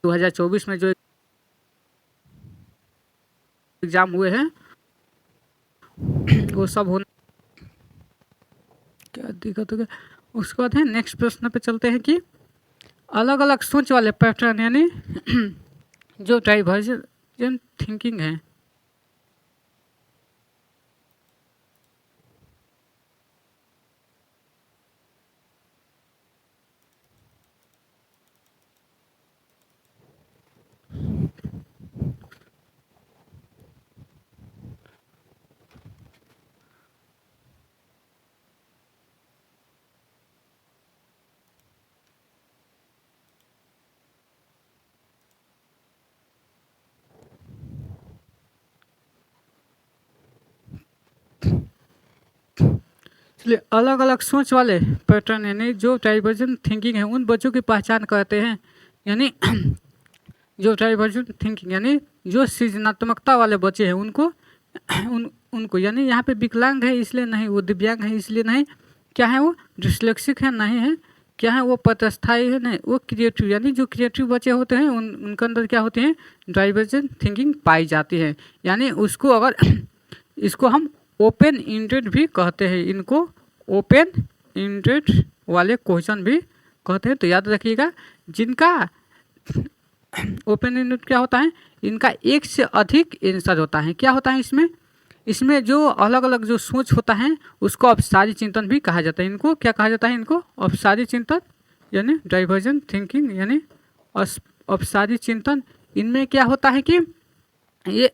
2024 में जो एग्जाम हुए हैं वो सब होने, क्या दिक्कत हो गया। उसके बाद है नेक्स्ट प्रश्न पे चलते हैं कि अलग अलग सोच वाले पैटर्न यानी जो डाइवर्जन थिंकिंग है, इसलिए अलग अलग सोच वाले पैटर्न यानी जो डाइवर्जन थिंकिंग है उन बच्चों की पहचान करते हैं। यानी जो डाइवर्जन थिंकिंग यानी जो सृजनात्मकता वाले बच्चे हैं उनको यानी यहाँ पे विकलांग है इसलिए नहीं, वो दिव्यांग है इसलिए नहीं, क्या है वो डिस्लेक्सिक है नहीं है, क्या है वो पदस्थायी है नहीं, वो क्रिएटिव यानी जो क्रिएटिव बच्चे होते हैं उनके अंदर क्या होते हैं, डाइवर्जन थिंकिंग पाई जाती है। यानी उसको अगर इसको हम ओपन इंडेड भी कहते हैं, इनको ओपन इंडेड वाले क्वेश्चन भी कहते हैं। तो याद रखिएगा, जिनका ओपन इंडेड क्या होता है, इनका एक से अधिक आंसर होता है। क्या होता है इसमें जो अलग अलग जो सोच होता है उसको अपसारी चिंतन भी कहा जाता है। इनको क्या कहा जाता है, इनको अपसारी चिंतन यानी डाइवर्जन थिंकिंग यानी अपसारी चिंतन। इनमें क्या होता है कि ये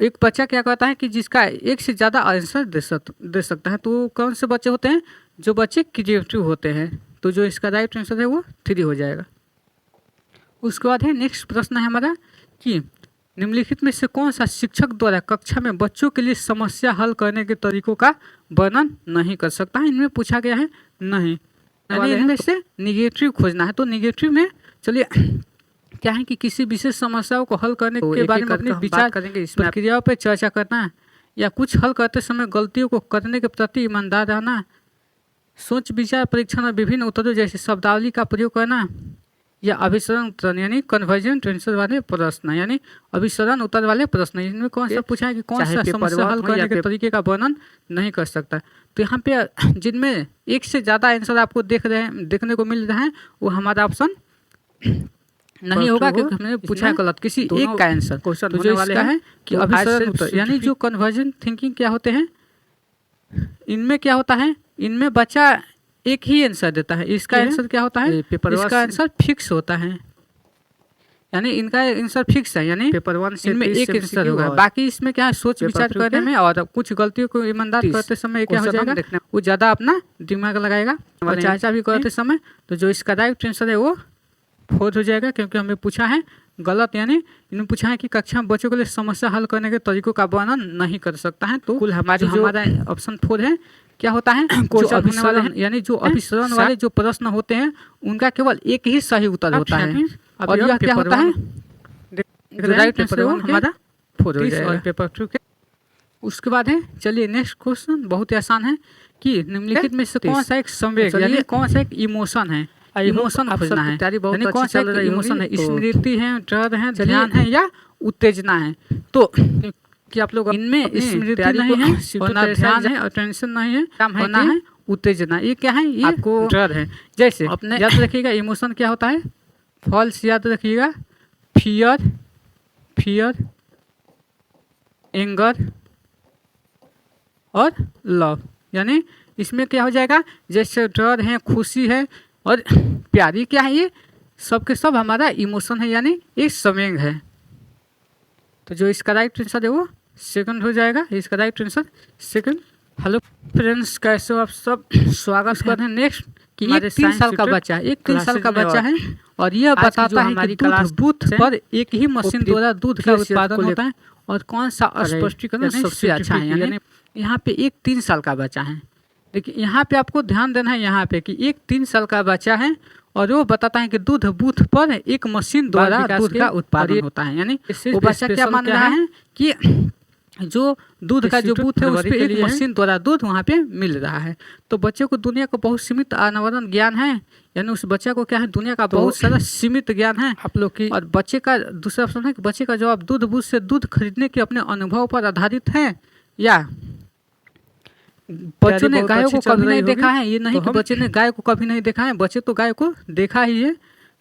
एक बच्चा क्या कहता है कि जिसका एक से ज़्यादा आंसर दे सकता है, तो वो कौन से बच्चे होते हैं, जो बच्चे क्रिएटिव होते हैं। तो जो इसका राइट आंसर है वो 3 हो जाएगा। उसके बाद है नेक्स्ट प्रश्न है हमारा कि निम्नलिखित में से कौन सा शिक्षक द्वारा कक्षा में बच्चों के लिए समस्या हल करने के तरीकों का वर्णन नहीं कर सकता है। इनमें पूछा गया है नहीं, यानी इनमें से निगेटिव खोजना है। तो निगेटिव में चलिए क्या है कि किसी विशेष समस्याओं को हल करने के बारे में अपने विचार करेंगे, प्रक्रियाओं पर चर्चा करना, या कुछ हल करते समय गलतियों को करने के प्रति ईमानदार रहना, सोच विचार परीक्षण और विभिन्न उत्तरों जैसे शब्दावली का प्रयोग करना, या अभिसरण उत्तर यानी कन्वर्जेंट आंसर वाले प्रश्न यानी अभिसरण उत्तर वाले प्रश्न। इनमें कौन सा पूछा है कि कौन सा समस्या हल करने के तरीके का वर्णन नहीं कर सकता। तो यहाँ पे जिनमें एक से ज़्यादा आंसर आपको देखने को मिल रहा है वो हमारा ऑप्शन नहीं होगा, क्योंकि हमने पूछा है गलत किसी एक का आंसर। तो जो इसका है कि अभिसरण उत्तर यानी जो कन्वर्जेंट थिंकिंग क्या होते हैं, इनमें क्या होता है, इनमें बच्चा एक ही आंसर देता है। इसका आंसर क्या होता है, इसका आंसर फिक्स होता है, यानी इनका आंसर फिक्स है, यानी पेपर 1 से इनमें एक आंसर होगा। बाकी इसमें क्या है, सोच विचार करने में और कुछ गलतियों को ईमानदार करते समय क्या हो जाएगा, वो ज़्यादा अपना दिमाग लगाएगा और चर्चा भी करते समय। तो जो इसका राइट आंसर है वो 4 हो जाएगा, क्योंकि हमें पूछा है गलत, यानी इन्होंने पूछा है कि कक्षा में बच्चों के लिए समस्या हल करने के तरीकों का वर्णन नहीं कर सकता है। तो कुल हमारा ऑप्शन 4 है क्या होता है, जो अभिसरण यानी जो अभिसरण वाले जो प्रश्न होते हैं उनका केवल एक ही सही उत्तर होता है। और यह क्या होता है, जो राइट आंसर हमारा 4 हो जाएगा पेपर 2 के। उसके बाद है चलिए नेक्स्ट क्वेश्चन बहुत ही आसान है कि निम्नलिखित में से कौन सा एक संवेग यानी कौन सा एक इमोशन है, इमोशन खोजना है, यानी कौन सा इमोशन है, स्मृति है, डर है, ध्यान है या उत्तेजना है। तो कि आप लोग इनमें स्मृति नहीं है और ना ध्यान है और टेंशन नहीं है, और ना है उत्तेजना। ये क्या है? ये आपको डर है। जैसे अपने याद रखिएगा इमोशन क्या होता है, फॉल्स याद रखिएगा, फियर, एंगर और लव। यानी इसमें क्या हो जाएगा, जैसे डर है, खुशी है और प्यार, ये क्या है? ये सब के सब हमारा इमोशन है, यानी एक संवेग है। तो जो इसका राइट आंसर है वो सेकंड हो जाएगा, इसका right answer second. Hello friends, कैसे हो आप सब? स्वागत करते हैं नेक्स्ट कि एक 3 साल का बच्चा, एक 3 साल का बच्चा है और यह बताता है कि दूध बूथ पर एक ही मशीन द्वारा दूध का उत्पादन होता है और कौन सा स्पष्टीकरण सबसे अच्छा है। यानी यहाँ पे एक 3 साल का बच्चा है, लेकिन यहाँ पे आपको ध्यान देना है यहाँ पे कि एक 3 साल का बच्चा है और वो बताता है कि दूध बूथ पर एक मशीन द्वारा दूध का उत्पादन होता है। यानी वो बच्चा क्या मान रहा है कि जो दूध का जो बूथ है उस पे एक मशीन द्वारा दूध वहाँ पे मिल रहा है। तो बच्चे को दुनिया का बहुत सीमित अनावरण ज्ञान है, यानी उस बच्चे को क्या है, दुनिया का बहुत सारा सीमित ज्ञान है आप लोग की। और बच्चे का दूसरा ऑप्शन है कि बच्चे का जवाब दूध बूथ से दूध खरीदने के अपने अनुभव पर आधारित है, या बच्चों ने गायों को कभी नहीं देखा है। ये नहीं कि बच्चे ने गाय को कभी नहीं देखा है, बच्चे तो गाय को देखा ही है।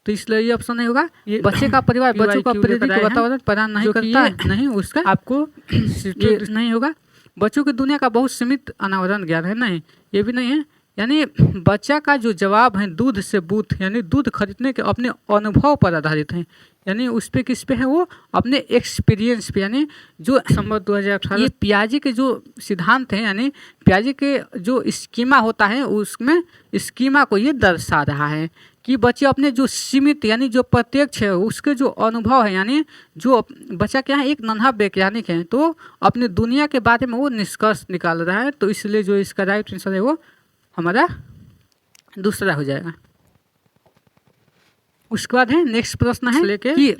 तो इसलिए ये ऑप्शन नहीं होगा। बच्चे का परिवार बच्चों का प्रेरित वातावरण प्रदान नहीं करता है, नहीं उसका आपको ये नहीं होगा। बच्चों की दुनिया का बहुत सीमित अनावरण ज्ञान है, नहीं ये भी नहीं है। यानी बच्चा का जो जवाब है दूध से बूथ, यानी दूध खरीदने के अपने अनुभव पर आधारित है, यानी उस पे किस पे है, वो अपने एक्सपीरियंस पे। यानी जो संवत 2018 ये पियाजे के जो सिद्धांत हैं, यानी पियाजे के जो स्कीमा होता है उसमें स्कीमा को ये दर्शा रहा है कि बच्चे अपने जो सीमित यानी जो प्रत्यक्ष है उसके जो अनुभव है, यानी जो बच्चा क्या है, एक नन्हा वैज्ञानिक है, तो अपने दुनिया के बारे में वो निष्कर्ष निकाल रहा है। तो इसलिए जो इसका राइट आंसर है वो हमारा दूसरा हो जाएगा। उसके बाद है नेक्स्ट प्रश्न है कि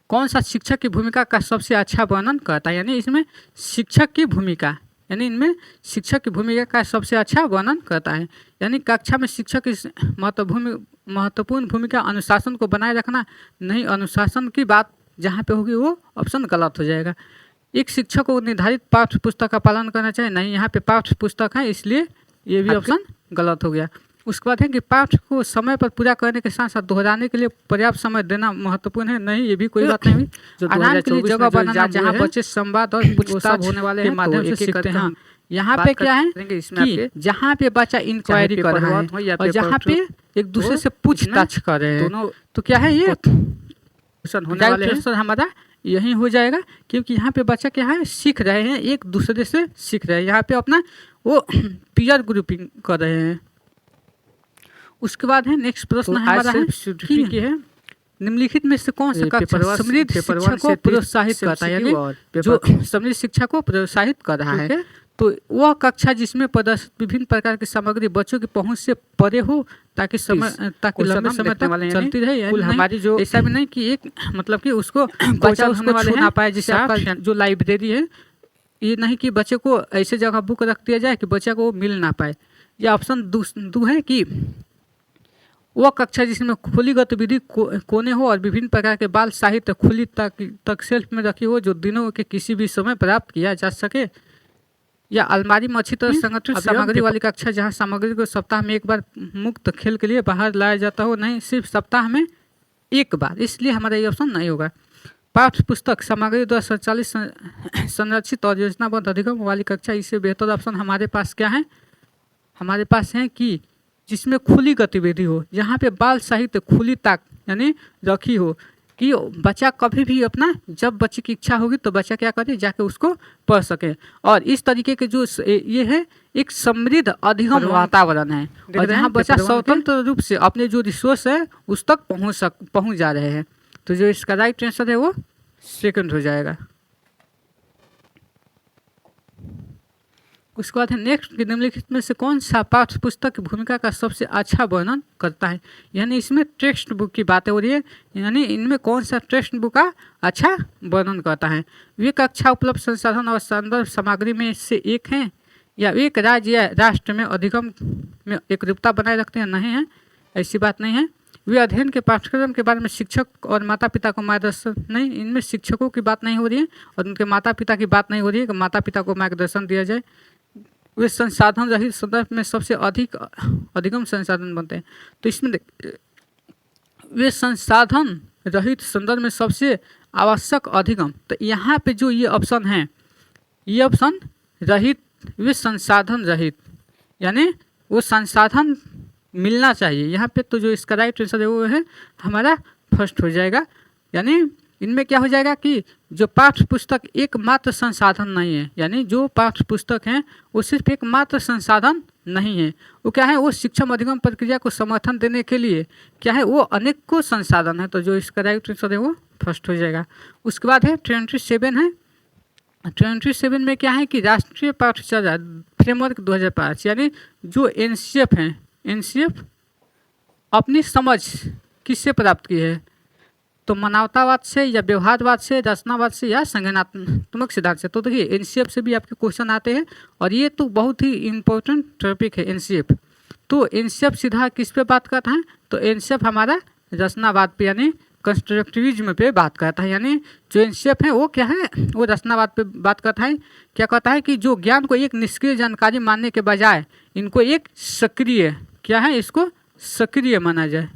कौन सा शिक्षक की भूमिका का सबसे अच्छा वर्णन करता है। यानी इसमें शिक्षक की भूमिका, यानी इनमें शिक्षक की भूमिका का सबसे अच्छा वर्णन करता है। यानी कक्षा में शिक्षक की महत्वपूर्ण भूमिका अनुशासन को बनाए रखना, नहीं अनुशासन की बात जहाँ पे होगी वो ऑप्शन गलत हो जाएगा। एक शिक्षक को निर्धारित पाठ्य पुस्तक का पालन करना चाहिए, नहीं यहाँ पे पाठ्य पुस्तक है इसलिए ये भी ऑप्शन गलत हो गया। उसके बाद है कि पाठ को समय पर पूरा करने के साथ साथ दोहराने के लिए पर्याप्त समय देना महत्वपूर्ण है, नहीं ये भी कोई बात नहीं हुई। आराम के लिए जगह बनाना जहाँ बच्चे संवाद और पूछताछ होने वाले हैं माध्यम से सीखते हैं। यहाँ पे क्या है कि जहाँ पे बच्चा इंक्वायरी कर रहा है और जहाँ पे एक दूसरे से पूछताछ कर रहे हैं, तो क्या है ये होने वाले हैं हमारा यही हो जाएगा, क्योंकि यहाँ पे बच्चा क्या है, सीख रहे हैं, एक दूसरे से सीख रहे हैं, यहाँ पे अपना वो पीयर ग्रुपिंग कर रहे हैं। उसके बाद है नेक्स्ट प्रश्न हमारा है कि है निम्नलिखित में से कौन सा कक्षा समृद्ध शिक्षा को प्रोत्साहित करता है, यानी जो समृद्ध शिक्षा को प्रोत्साहित कर रहा है। तो वह कक्षा जिसमें प्रदर्शित विभिन्न प्रकार की सामग्री बच्चों की पहुंच से परे हो, ताकि लंबे समय तक चलती रहे। हमारी जो ऐसा भी नहीं कि एक मतलब कि उसको बच्चा उसको छू ना पाए, जैसे आपका जो लाइब्रेरी है, ये नहीं कि बच्चे को ऐसे जगह बुक रख दिया जाए कि बच्चे को मिल ना पाए। यह ऑप्शन दो है कि वह कक्षा जिसमें खुली गतिविधि कोने हो और विभिन्न प्रकार के बाल साहित्य खुली तक शेल्फ में रखी हो, जो दिनों के किसी भी समय प्राप्त किया जा सके, या अलमारी में अच्छी तरह संगठित सामग्री वाली कक्षा जहां सामग्री को सप्ताह में एक बार मुक्त खेल के लिए बाहर लाया जाता हो, नहीं सिर्फ सप्ताह में एक बार, इसलिए हमारा ये ऑप्शन नहीं होगा। पाठ्य पुस्तक सामग्री द्वारा संचालित संरक्षित और योजनाबद्ध अधिगम वाली कक्षा, इससे बेहतर ऑप्शन हमारे पास क्या है, हमारे पास है कि जिसमें खुली गतिविधि हो, यहाँ पे बाल साहित्य खुली ताक यानी रखी हो, कि बच्चा कभी भी अपना जब बच्चे की इच्छा होगी तो बच्चा क्या करे, जाके उसको पढ़ सके। और इस तरीके के जो ये है एक समृद्ध अधिगम वातावरण है, और जहाँ बच्चा स्वतंत्र रूप से अपने जो रिसोर्स है उस तक पहुँच जा रहे हैं। तो जो इसका राइट आंसर है वो सेकंड हो जाएगा। उसके बाद है नेक्स्ट कि निम्नलिखित में से कौन सा पाठ्य पुस्तक की भूमिका का सबसे अच्छा वर्णन करता है। यानी इसमें टेक्स्ट बुक की बातें हो रही है, यानी इनमें कौन सा टेक्स्ट बुक का अच्छा वर्णन करता है। वे कक्षा उपलब्ध संसाधन और संदर्भ सामग्री में से एक है, या एक राज्य या राष्ट्र में अधिगम में एकरूपता बनाए रखते हैं, नहीं है ऐसी बात नहीं है। वे अध्ययन के पाठ्यक्रम के बारे में शिक्षक और माता पिता को मार्गदर्शन नहीं, इनमें शिक्षकों की बात नहीं हो रही है और उनके माता पिता की बात नहीं हो रही है कि माता पिता को मार्गदर्शन दिया जाए। वे संसाधन रहित संदर्भ में सबसे अधिकतम संसाधन बनते हैं। तो इसमें वे संसाधन रहित संदर्भ में सबसे आवश्यक अधिगम, तो यहाँ पे जो ये ऑप्शन है, ये ऑप्शन रहित, वे संसाधन रहित, यानी वो संसाधन मिलना चाहिए यहाँ पे। तो जो इसका राइट आंसर है वो है हमारा फर्स्ट हो जाएगा। यानी इनमें क्या हो जाएगा कि जो पाठ्य पुस्तक एकमात्र संसाधन नहीं है, यानी जो पाठ्य पुस्तक हैं वो सिर्फ एकमात्र संसाधन नहीं है, वो क्या है, वो शिक्षण अधिगम प्रक्रिया को समर्थन देने के लिए क्या है, वो अनेकों संसाधन है। तो जो इसका राइट आंसर है वो फर्स्ट हो जाएगा। उसके बाद है 27 है। 27 में क्या है कि राष्ट्रीय पाठ्यचर्या फ्रेमवर्क 2005, यानी जो एनसीएफ है, एनसीएफ अपनी समझ किससे प्राप्त की है, तो मानवतावाद से या व्यवहारवाद से, रचनावाद से या संज्ञानात्मक सिद्धांत से। तो देखिए एनसीएफ से भी आपके क्वेश्चन आते हैं और ये तो बहुत ही इम्पोर्टेंट टॉपिक है एनसीएफ। तो एनसीएफ सीधा किस पे बात करता है, तो एनसीएफ हमारा रचनावाद पे यानी कंस्ट्रक्टिविज्म पे बात करता है। यानी जो एनसीएफ है वो क्या है, वो रचनावाद पे बात करता है। क्या कहता है कि जो ज्ञान को एक निष्क्रिय जानकारी मानने के बजाय इनको एक सक्रिय, क्या है, इसको सक्रिय माना जाए।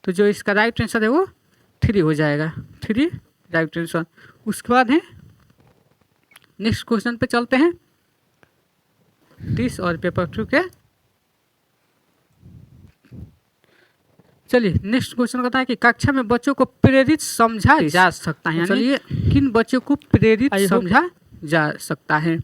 तो जो इसका राइट आंसर है वो 3 हो जाएगा, 3 राइट आंसर। उसके बाद है नेक्स्ट क्वेश्चन पे चलते हैं 30 और पेपर 2 के। चलिए नेक्स्ट क्वेश्चन कहता है कि कक्षा में बच्चों को प्रेरित समझा जा सकता है, चलिए किन बच्चों को प्रेरित समझा जा सकता है।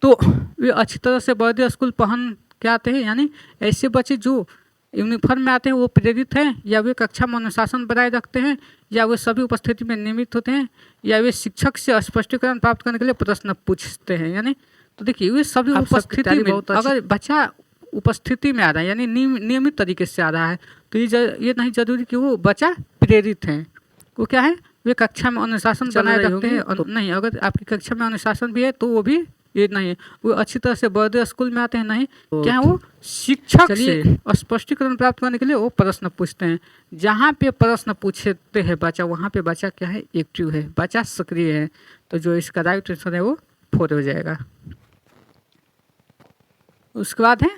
तो वे अच्छी तरह से वर्दी स्कूल पहन के आते हैं, यानी ऐसे बच्चे जो यूनिफॉर्म में आते हैं वो प्रेरित हैं, या वे कक्षा में अनुशासन बनाए रखते हैं, या वे सभी उपस्थिति में नियमित होते हैं, या वे शिक्षक से स्पष्टीकरण प्राप्त करने के लिए प्रश्न पूछते हैं। यानी तो देखिए वे सभी उपस्थिति में, अगर बच्चा उपस्थिति में आ रहा है यानी नियमित तरीके से आ रहा है, तो ये नहीं जरूरी कि वो बच्चा प्रेरित है। वो क्या है, वे कक्षा में अनुशासन बनाए रखते हैं और नहीं, अगर आपकी कक्षा में अनुशासन भी है तो वो भी ये नहीं है। वो अच्छी तरह से बर्दे स्कूल में आते हैं, नहीं क्या है, वो शिक्षक से स्पष्टीकरण प्राप्त करने के लिए वो प्रश्न पूछते हैं। जहाँ पे प्रश्न पूछते हैं बच्चा, वहाँ पे बच्चा क्या है, एक्टिव है, बच्चा सक्रिय है। तो जो इसका राइट आंसर है वो 4 हो जाएगा। उसके बाद है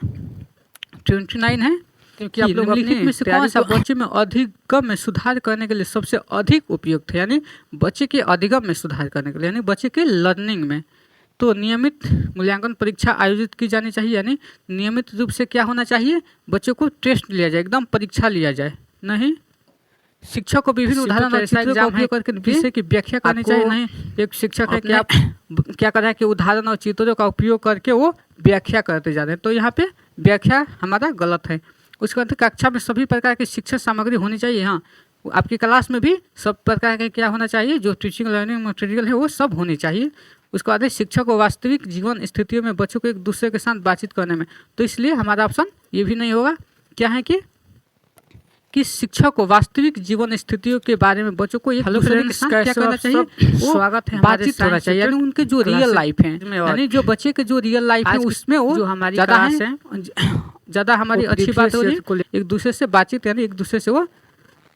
29 है, क्योंकि आप लोग निम्नलिखित में से कौन सा बच्चे में अधिगम में सुधार करने के लिए सबसे अधिक उपयुक्त है, यानी बच्चे के अधिगम में सुधार करने के लिए, यानी बच्चे के लर्निंग में। तो नियमित मूल्यांकन परीक्षा आयोजित की जानी चाहिए, यानी नियमित रूप से क्या होना चाहिए, बच्चों को टेस्ट लिया जाए, एकदम परीक्षा लिया जाए। नहीं, शिक्षक को विभिन्न उदाहरण और चित्रों का उपयोग करके विषय की व्याख्या करनी चाहिए। नहीं, एक शिक्षक है क्या कर रहा है कि उदाहरण और चित्रों का उपयोग करके वो व्याख्या करते जा रहे हैं, तो यहाँ पे व्याख्या हमारा गलत है। उसके बाद कक्षा में सभी प्रकार की शिक्षण सामग्री होनी चाहिए। हाँ, आपकी क्लास में भी सब प्रकार के क्या होना चाहिए, जो टीचिंग लर्निंग मटेरियल है वो सब होनी चाहिए। उसके बाद शिक्षक को वास्तविक जीवन स्थितियों में बच्चों को एक दूसरे के साथ बातचीत करने में, तो इसलिए हमारा ऑप्शन ये भी नहीं होगा। क्या है कि शिक्षक को वास्तविक जीवन स्थितियों के बारे में बच्चों को एक दूसरे के साथ क्या करना चाहिए, स्वागत है, बातचीत होना चाहिए, यानी उनके जो रियल लाइफ है, यानी जो बच्चे के जो रियल लाइफ है उसमें वो जो हमारी ज़्यादा हमारी अच्छी बात हो रही है, एक दूसरे से बातचीत, यानी एक दूसरे से वो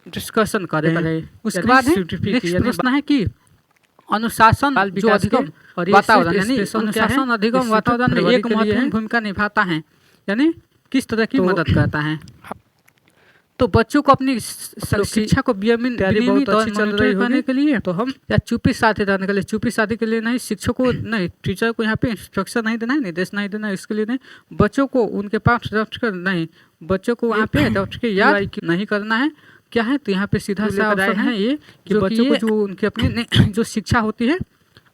डिस्कशन करें। उसके बाद नेक्स्ट प्रश्न है कि अनुशासन जो अधिगम वातावरण, यानी अनुशासन अधिगम वातावरण में एक महत्वपूर्ण भूमिका निभाता है, यानी किस तरह की मदद करता है। तो बच्चों को अपनी शिक्षा को नियमित और मॉनिटर करने के लिए, तो हम या चुप्पी साधे रहने के लिए, चुप्पी साधे के लिए नहीं, शिक्षक को नहीं, टीचर को यहाँ पे इंस्ट्रक्शन नहीं देना है, निर्देश नहीं देना है, इसके लिए नहीं, बच्चों को उनके पाठ रट कर नहीं, बच्चों को वहाँ पे रट के याद नहीं करना है। क्या है, तो यहाँ पे सीधा सा ऑप्शन है ये कि बच्चों को जो उनकी अपनी जो शिक्षा होती है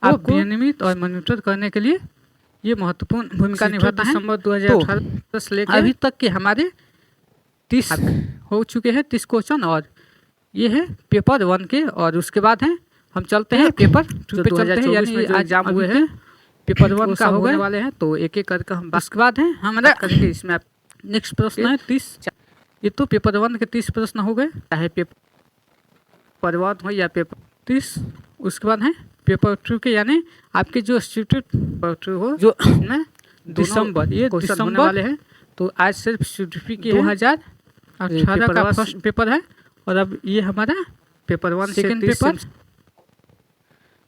आपको नियमित और मॉनिटर करने के लिए ये महत्वपूर्ण भूमिका निभाता है। दिसंबर 2018 से लेकर अभी तक के हमारे 30 हो चुके हैं, 30 क्वेश्चन, और ये है पेपर 1 के। और उसके बाद है हम चलते हैं पेपर 2 पे चलते हैं, यानी आज एग्जाम हुए हैं, पेपर 1 का होने वाले हैं, तो एक एक करके हम उसके बाद है हमारा करेंगे। इसमें नेक्स्ट प्रश्न है 30, ये तो पेपर 1 के 30 प्रश्न हो गए, चाहे पेपर 1 हो या पेपर 30। उसके बाद है पेपर 2 के, यानी आपके जो इंस्टीट्यूट पेपर 2 हो जो दिसंबर, ये दिसंबर वाले हैं। तो आज सिर्फ सर्टिफिकेट 2000 18 का फर्स्ट पेपर है और अब ये हमारा पेपर 1 सेकंड पेपर।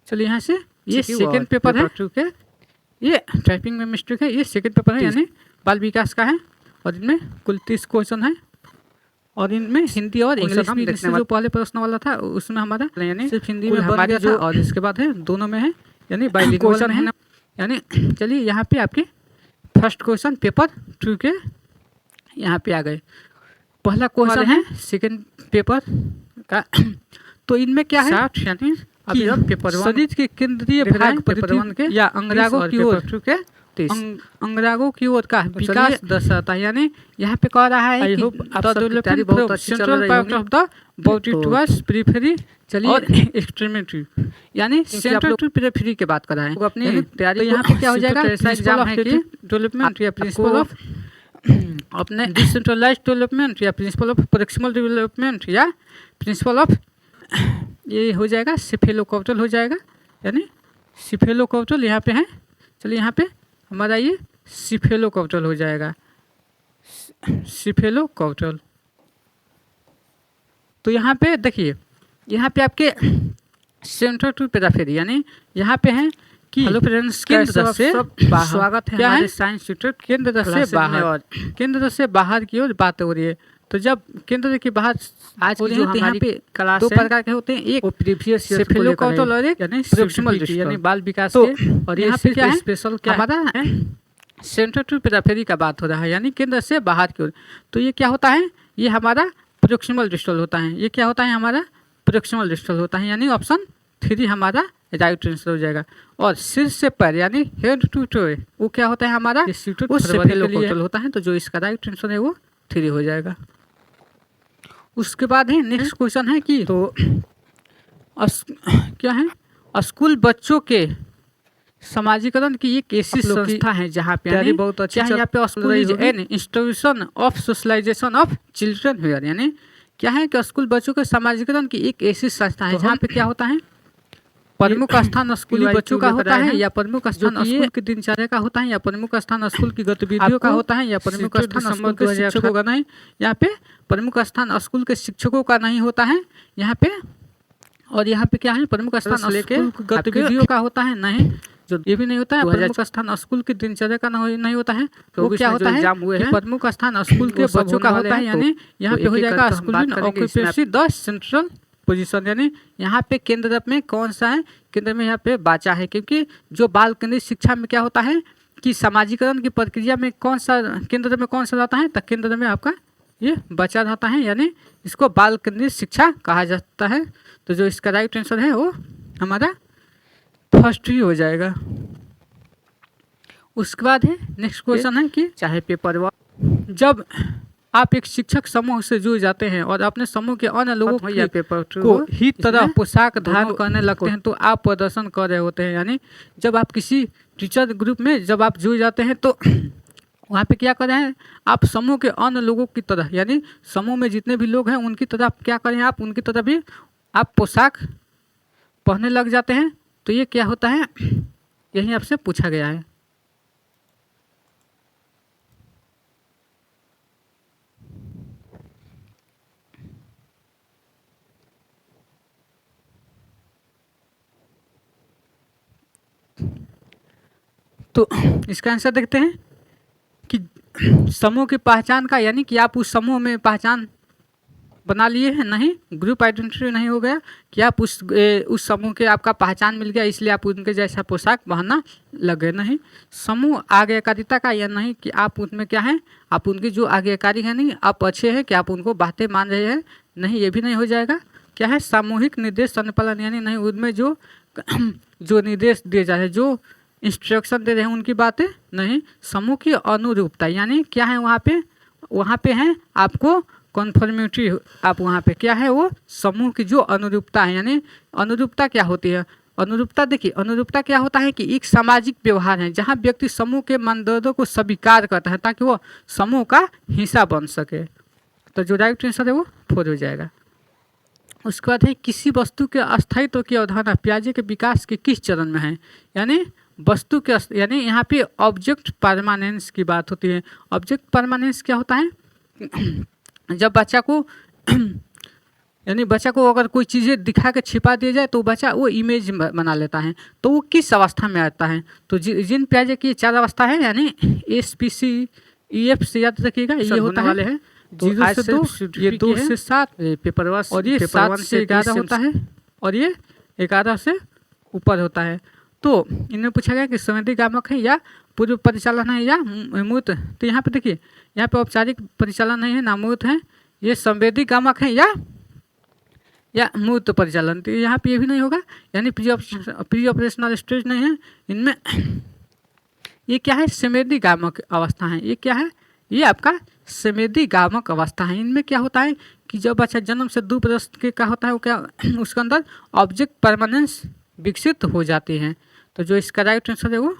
चलिए यहाँ से ये सेकंड पेपर है, ठीक है, ये टाइपिंग में मिस्टेक है, ये सेकंड पेपर है यानी बाल विकास का है और इनमें कुल 30 क्वेश्चन है और इनमें हिंदी और इंग्लिश में जो पहले प्रश्न वाला था उसमें हमारा यानी सिर्फ हिंदी में बन गया था और इसके बाद है दोनों में है यानी बाइलिंगुअल है यानी। चलिए यहाँ पे आपके फर्स्ट क्वेश्चन पेपर 2 के यहाँ पे आ गए। पहला क्वेश्चन है सेकंड पेपर का, तो इनमें क्या है यानी पेपर शरीर के केंद्रीय भाग पेपर के या अंगरागों की ओर अंगरागों की ओर का विकास दर्शाता है यानी यहाँ पे कह रहा है और एक्सट्रीमिटी यानी सेंट्रल टू पेरिफेरी के बात कर रहा है अपनी तैयारी। यहाँ पे क्या हो जाएगा एग्जाम है कि डेवलपमेंट या प्रिंसिपल ऑफ अपने डिसेंट्रलाइज्ड डेवलपमेंट या प्रिंसिपल ऑफ प्रोक्सिमल डेवलपमेंट या प्रिंसिपल ऑफ ये हो जाएगा सिफेलोकॉप्टल हो जाएगा यानी सिफेलोकॉप्टल यहाँ पे है। चलिए यहाँ पे हमारा ये सिफेलोकॉप्टल हो जाएगा सिफेलोकॉप्टल। तो यहाँ पे देखिए यहाँ पे आपके सेंट्रल टू पेरिफेरी यानी यहाँ पे है कि हेलो फ्रेंड्स केंद्र से स्वागत है हमारे साइंस ट्यूटर केंद्र से बाहर और केंद्र से बाहर की ओर बात हो रही है। तो जब केंद्र के बाहर आज की जो हमारी क्लास दो प्रकार के होते हैं, एक प्रीवियस सिफेलोकॉप्टल और एक यानी प्रोक्सिमल यानी बाल विकास के, और यहाँ पे क्या है स्पेशल क्या हमारा सेंट्रल टू पेरिफेरी का बात हो रहा है यानी केंद्र से बाहर की ओर। तो ये क्या होता है, ये हमारा प्रोक्सिमल डिस्टल होता है। ये क्या होता है हमारा प्रोक्सिमल डिस्टल होता है यानी ऑप्शन 3 हमारा राइट आंसर हो जाएगा। और सिर से पैर यानी हेड टू टो वो क्या होता है हमारा सिफेलोकॉप्टल होता है। तो जो इसका राइट आंसर है वो 3 हो जाएगा। उसके बाद है नेक्स्ट क्वेश्चन है कि तो क्या है स्कूल बच्चों के समाजीकरण की एक ऐसी संस्था है जहाँ पे बहुत अच्छा है। यहाँ पे school is an institution of socialization of children here यानी क्या है कि स्कूल बच्चों के समाजीकरण की एक ऐसी संस्था है जहाँ पे क्या होता है प्रमुख स्थान स्कूली बच्चों का होता है या प्रमुख स्थान स्कूल की दिनचर्या का होता है या प्रमुख स्थान स्कूल की गतिविधियों का होता है या प्रमुख स्थान स्कूल के शिक्षकों का नहीं। यहाँ पे प्रमुख स्थान स्कूल के शिक्षकों का नहीं होता है यहाँ पे। और यहाँ पे क्या है प्रमुख स्थान स्कूल गतिविधियों का होता है नहीं, जो ये भी नहीं होता है। प्रमुख स्थान स्कूल की दिनचर्या का नहीं होता है। तो क्या होता है प्रमुख स्थान स्कूल के बच्चों का होता है यानी यहाँ पे हो जाएगा school occupancy the central position यानी यहाँ पे केंद्र में कौन सा है, केंद्र में यहाँ पे बच्चा है, क्योंकि जो बाल केंद्रित शिक्षा में क्या होता है कि समाजीकरण की प्रक्रिया में कौन सा केंद्र में कौन सा रहता है, तो केंद्र में आपका ये बच्चा रहता है यानी इसको बाल केंद्रित शिक्षा कहा जाता है। तो जो इसका राइट आंसर है वो हमारा फर्स्ट ही हो जाएगा। उसके बाद है नेक्स्ट क्वेश्चन है कि चाहे पेपर जब आप एक शिक्षक समूह से जुड़ जाते हैं और अपने समूह के अन्य लोगों को ही तरह पोशाक धारण करने लगते हैं तो आप प्रदर्शन कर रहे होते हैं। यानी जब आप किसी टीचर ग्रुप में जब आप जुड़ जाते हैं तो वहाँ पे क्या कर रहे हैं आप समूह के अन्य लोगों की तरह यानी समूह में जितने भी लोग हैं उनकी तरह आप क्या करें आप उनकी तरह भी आप पोशाक पहनने लग जाते हैं। तो ये क्या होता है यही आपसे पूछा गया है। तो इसका आंसर देखते हैं कि समूह की पहचान का यानी कि आप उस समूह में पहचान बना लिए हैं, नहीं ग्रुप आइडेंटिटी नहीं हो गया कि आप उस समूह के आपका पहचान मिल गया इसलिए आप उनके जैसा पोशाक पहनना लगे, नहीं समूह आज्ञाकारिता का या नहीं कि आप उनमें क्या है आप उनकी जो आज्ञाकारी है नहीं आप अच्छे हैं कि आप उनको बातें मान रहे हैं, नहीं ये भी नहीं हो जाएगा। क्या है सामूहिक निर्देश अनुपालन यानी नहीं उनमें जो निर्देश दिए जा रहे हैं जो इंस्ट्रक्शन दे रहे हैं उनकी बातें नहीं। समूह की अनुरूपता यानी क्या है वहाँ पे है आपको कॉन्फर्मिटी, आप वहाँ पे क्या है वो समूह की जो अनुरूपता है यानी अनुरूपता क्या होती है अनुरूपता देखिए अनुरूपता क्या होता है कि एक सामाजिक व्यवहार है जहाँ व्यक्ति समूह के मानदंडों को स्वीकार करता है ताकि वो समूह का हिस्सा बन सके। तो जो राइट आंसर है वो 4 हो जाएगा। उसके बाद है किसी वस्तु के अस्थायित्व की अवधारणा पियाजे के विकास के किस चरण में है यानी वस्तु के यानी यहाँ पे ऑब्जेक्ट परमानेंस की बात होती है। ऑब्जेक्ट परमानेंस क्या होता है जब बच्चा को यानी बच्चा को अगर कोई चीज़ें दिखा के छिपा दिया जाए तो बच्चा वो इमेज बना लेता है। तो वो किस अवस्था में आता है? तो जिन पियाजे की 4 अवस्था है यानी SPC-EF से याद रखिएगा, ये होता वाले है 0 से 2, ये 2 से 7 पेपर 1 और ये 7 से 11 होता है और ये 11 से ऊपर होता है। तो इनमें पूछा गया कि संवेदी गामक है या पूर्व परिचालन है या मूर्त। तो यहाँ पे देखिए, यहाँ पे औपचारिक परिचालन नहीं है ना मूर्त है, ये संवेदी गामक है या मूर्त परिचालन। तो यहाँ पे ये भी नहीं होगा, यानी प्री ऑपरेशनल स्टेज नहीं है इनमें। ये क्या है? संवेदी गामक अवस्था है। ये क्या है? ये आपका संवेदी गामक अवस्था है। इनमें क्या होता है कि जब बच्चा जन्म से 2 वर्ष के का होता है वो क्या उसके अंदर ऑब्जेक्ट परमानेंस विकसित हो जाती है। तो जो इसका राइट आंसर है वो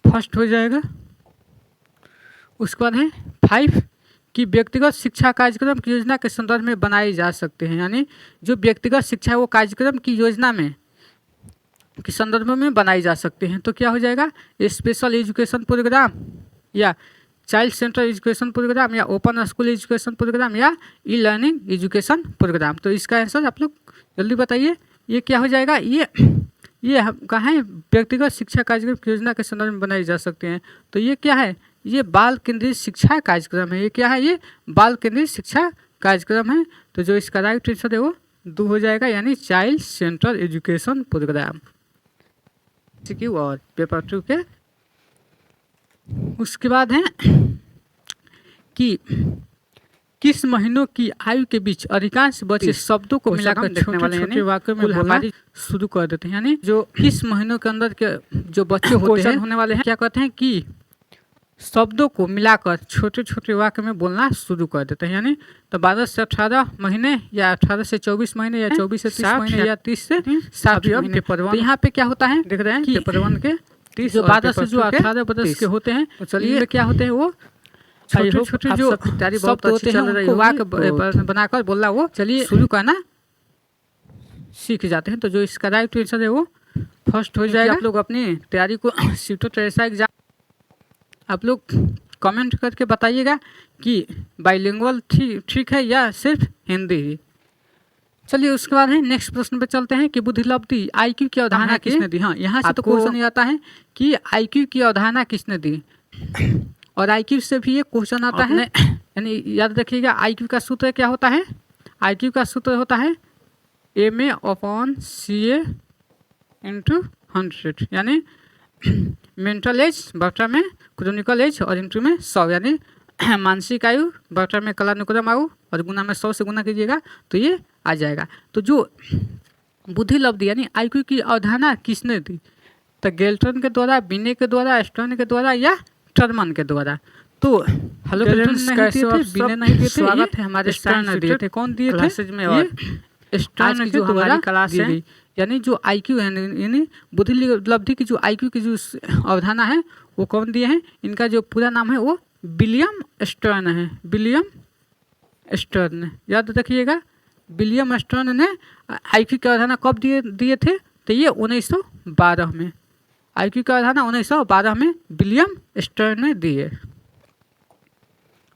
फर्स्ट हो जाएगा। उसके बाद है 5 कि व्यक्तिगत शिक्षा कार्यक्रम की योजना के संदर्भ में बनाए जा सकते हैं। यानी जो व्यक्तिगत शिक्षा है वो कार्यक्रम की योजना में के संदर्भ में बनाई जा सकते हैं। तो क्या हो जाएगा? स्पेशल एजुकेशन प्रोग्राम या चाइल्ड सेंटर एजुकेशन प्रोग्राम या ओपन स्कूल एजुकेशन प्रोग्राम या ई लर्निंग एजुकेशन प्रोग्राम। तो इसका आंसर आप लोग जल्दी बताइए, ये क्या हो जाएगा? ये कहाँ है? व्यक्तिगत शिक्षा कार्यक्रम की योजना के संदर्भ में बनाई जा सकते हैं। तो ये क्या है? ये बाल केंद्रित शिक्षा कार्यक्रम है। ये क्या है? ये बाल केंद्रित शिक्षा कार्यक्रम है। तो जो इसका राइट आंसर है वो 2 हो जाएगा, यानी चाइल्ड सेंटर एजुकेशन प्रोग्राम और पेपर 2 के। उसके बाद है कि किस महीनों की आयु के बीच अधिकांश बच्चे शब्दों को मिलाकर छोटे वाक्य में बोलना शुरू कर देते हैं। यानी जो किस महीनों के अंदर के जो बच्चे होने वाले हैं क्या कहते हैं कि शब्दों को मिलाकर छोटे छोटे वाक्य में बोलना शुरू कर देते हैं। यानी तो 12 से 18 महीने या 18 से 24 महीने या 24 से 30 महीने या 30 से 60 महीने। तो यहाँ पे क्या होता है देख रहे हैं पेपर 1 के 30 जो 12 से जो 18 वर्ष के होते हैं, तो चलिए क्या होते हैं वो छोटे छोटे जो शब्द होते हैं उनको वाक्य बनाकर बोलना वो चलिए शुरू करना सीख जाते हैं। तो जो इसका राइट आंसर है वो फर्स्ट हो जाएगा। आप लोग अपनी तैयारी को सीटो ऐसा एग्जाम आप लोग कमेंट करके बताइएगा कि बाइलिंगुअल ठीक है या सिर्फ हिंदी ही। चलिए उसके बाद है नेक्स्ट प्रश्न पे चलते हैं कि बुद्धिलब्धि आईक्यू की अवधारणा किसने दी। हाँ, यहाँ से तो क्वेश्चन आता है कि आईक्यू की अवधारणा किसने दी, और आईक्यू से भी ये क्वेश्चन आता है। यानी याद रखिएगा आईक्यू का सूत्र क्या होता है? आईक्यू का सूत्र होता है MA/CA × 100, यानी मेंटल एज बटा में क्रोनिकल एज और इंटू में 100, यानी मानसिक आयु बटा में कालानुक्रम आयु और गुना में 100 से गुना कीजिएगा तो ये आ जाएगा। तो जो बुद्धिलब्धि यानी आईक्यू की अवधारणा किसने दी? तो गेल्टन के द्वारा, बिने के द्वारा, स्टर्न के द्वारा या टर्मन के द्वारा। तो हेलो फ्रेंड्स, कैसे हो? बिने नहीं दिए थे, स्वागत है हमारे स्टर्न दिए थे। कौन दिए थे? में और स्टर्न के द्वारा क्लास है। यानी जो आईक्यू है यानी बुद्धिलब्धि की जो आईक्यू की जो अवधारणा है वो कौन दिए हैं? इनका जो पूरा नाम है वो विलियम स्टर्न है। विलियम स्टर्न याद रखिएगा। विलियम स्टर्न ने आईक्यू की अवधारणा कब दिए थे? तो ये 1912 में। आईक्यू की अवधारणा 1912 में विलियम स्टर्न ने दिए।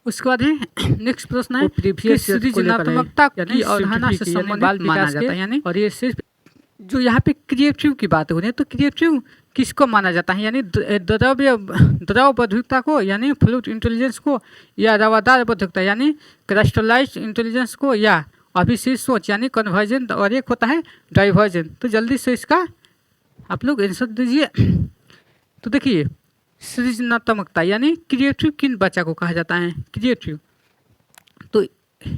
उसके बाद है नेक्स्ट प्रश्न है किस सृजनात्मकता की अवधारणा से संबंधित माना जाता है? यानी और ये सिर्फ जो यहाँ पे क्रिएटिव की बात हो रही है, तो क्रिएटिव किसको माना जाता है? यानी द्रव बौद्धिकता को यानी फ्लूइड इंटेलिजेंस को, या रवादार बौद्धिकता यानी क्रिस्टलाइज्ड इंटेलिजेंस को, या अभिशीष सोच यानी कन्वर्जेंट, और एक होता है डाइवर्जेंट। तो जल्दी से इसका आप लोग आंसर दीजिए। तो देखिए सृजनात्मकता यानी क्रिएटिव किन बच्चा को कहा जाता है? क्रिएटिव। तो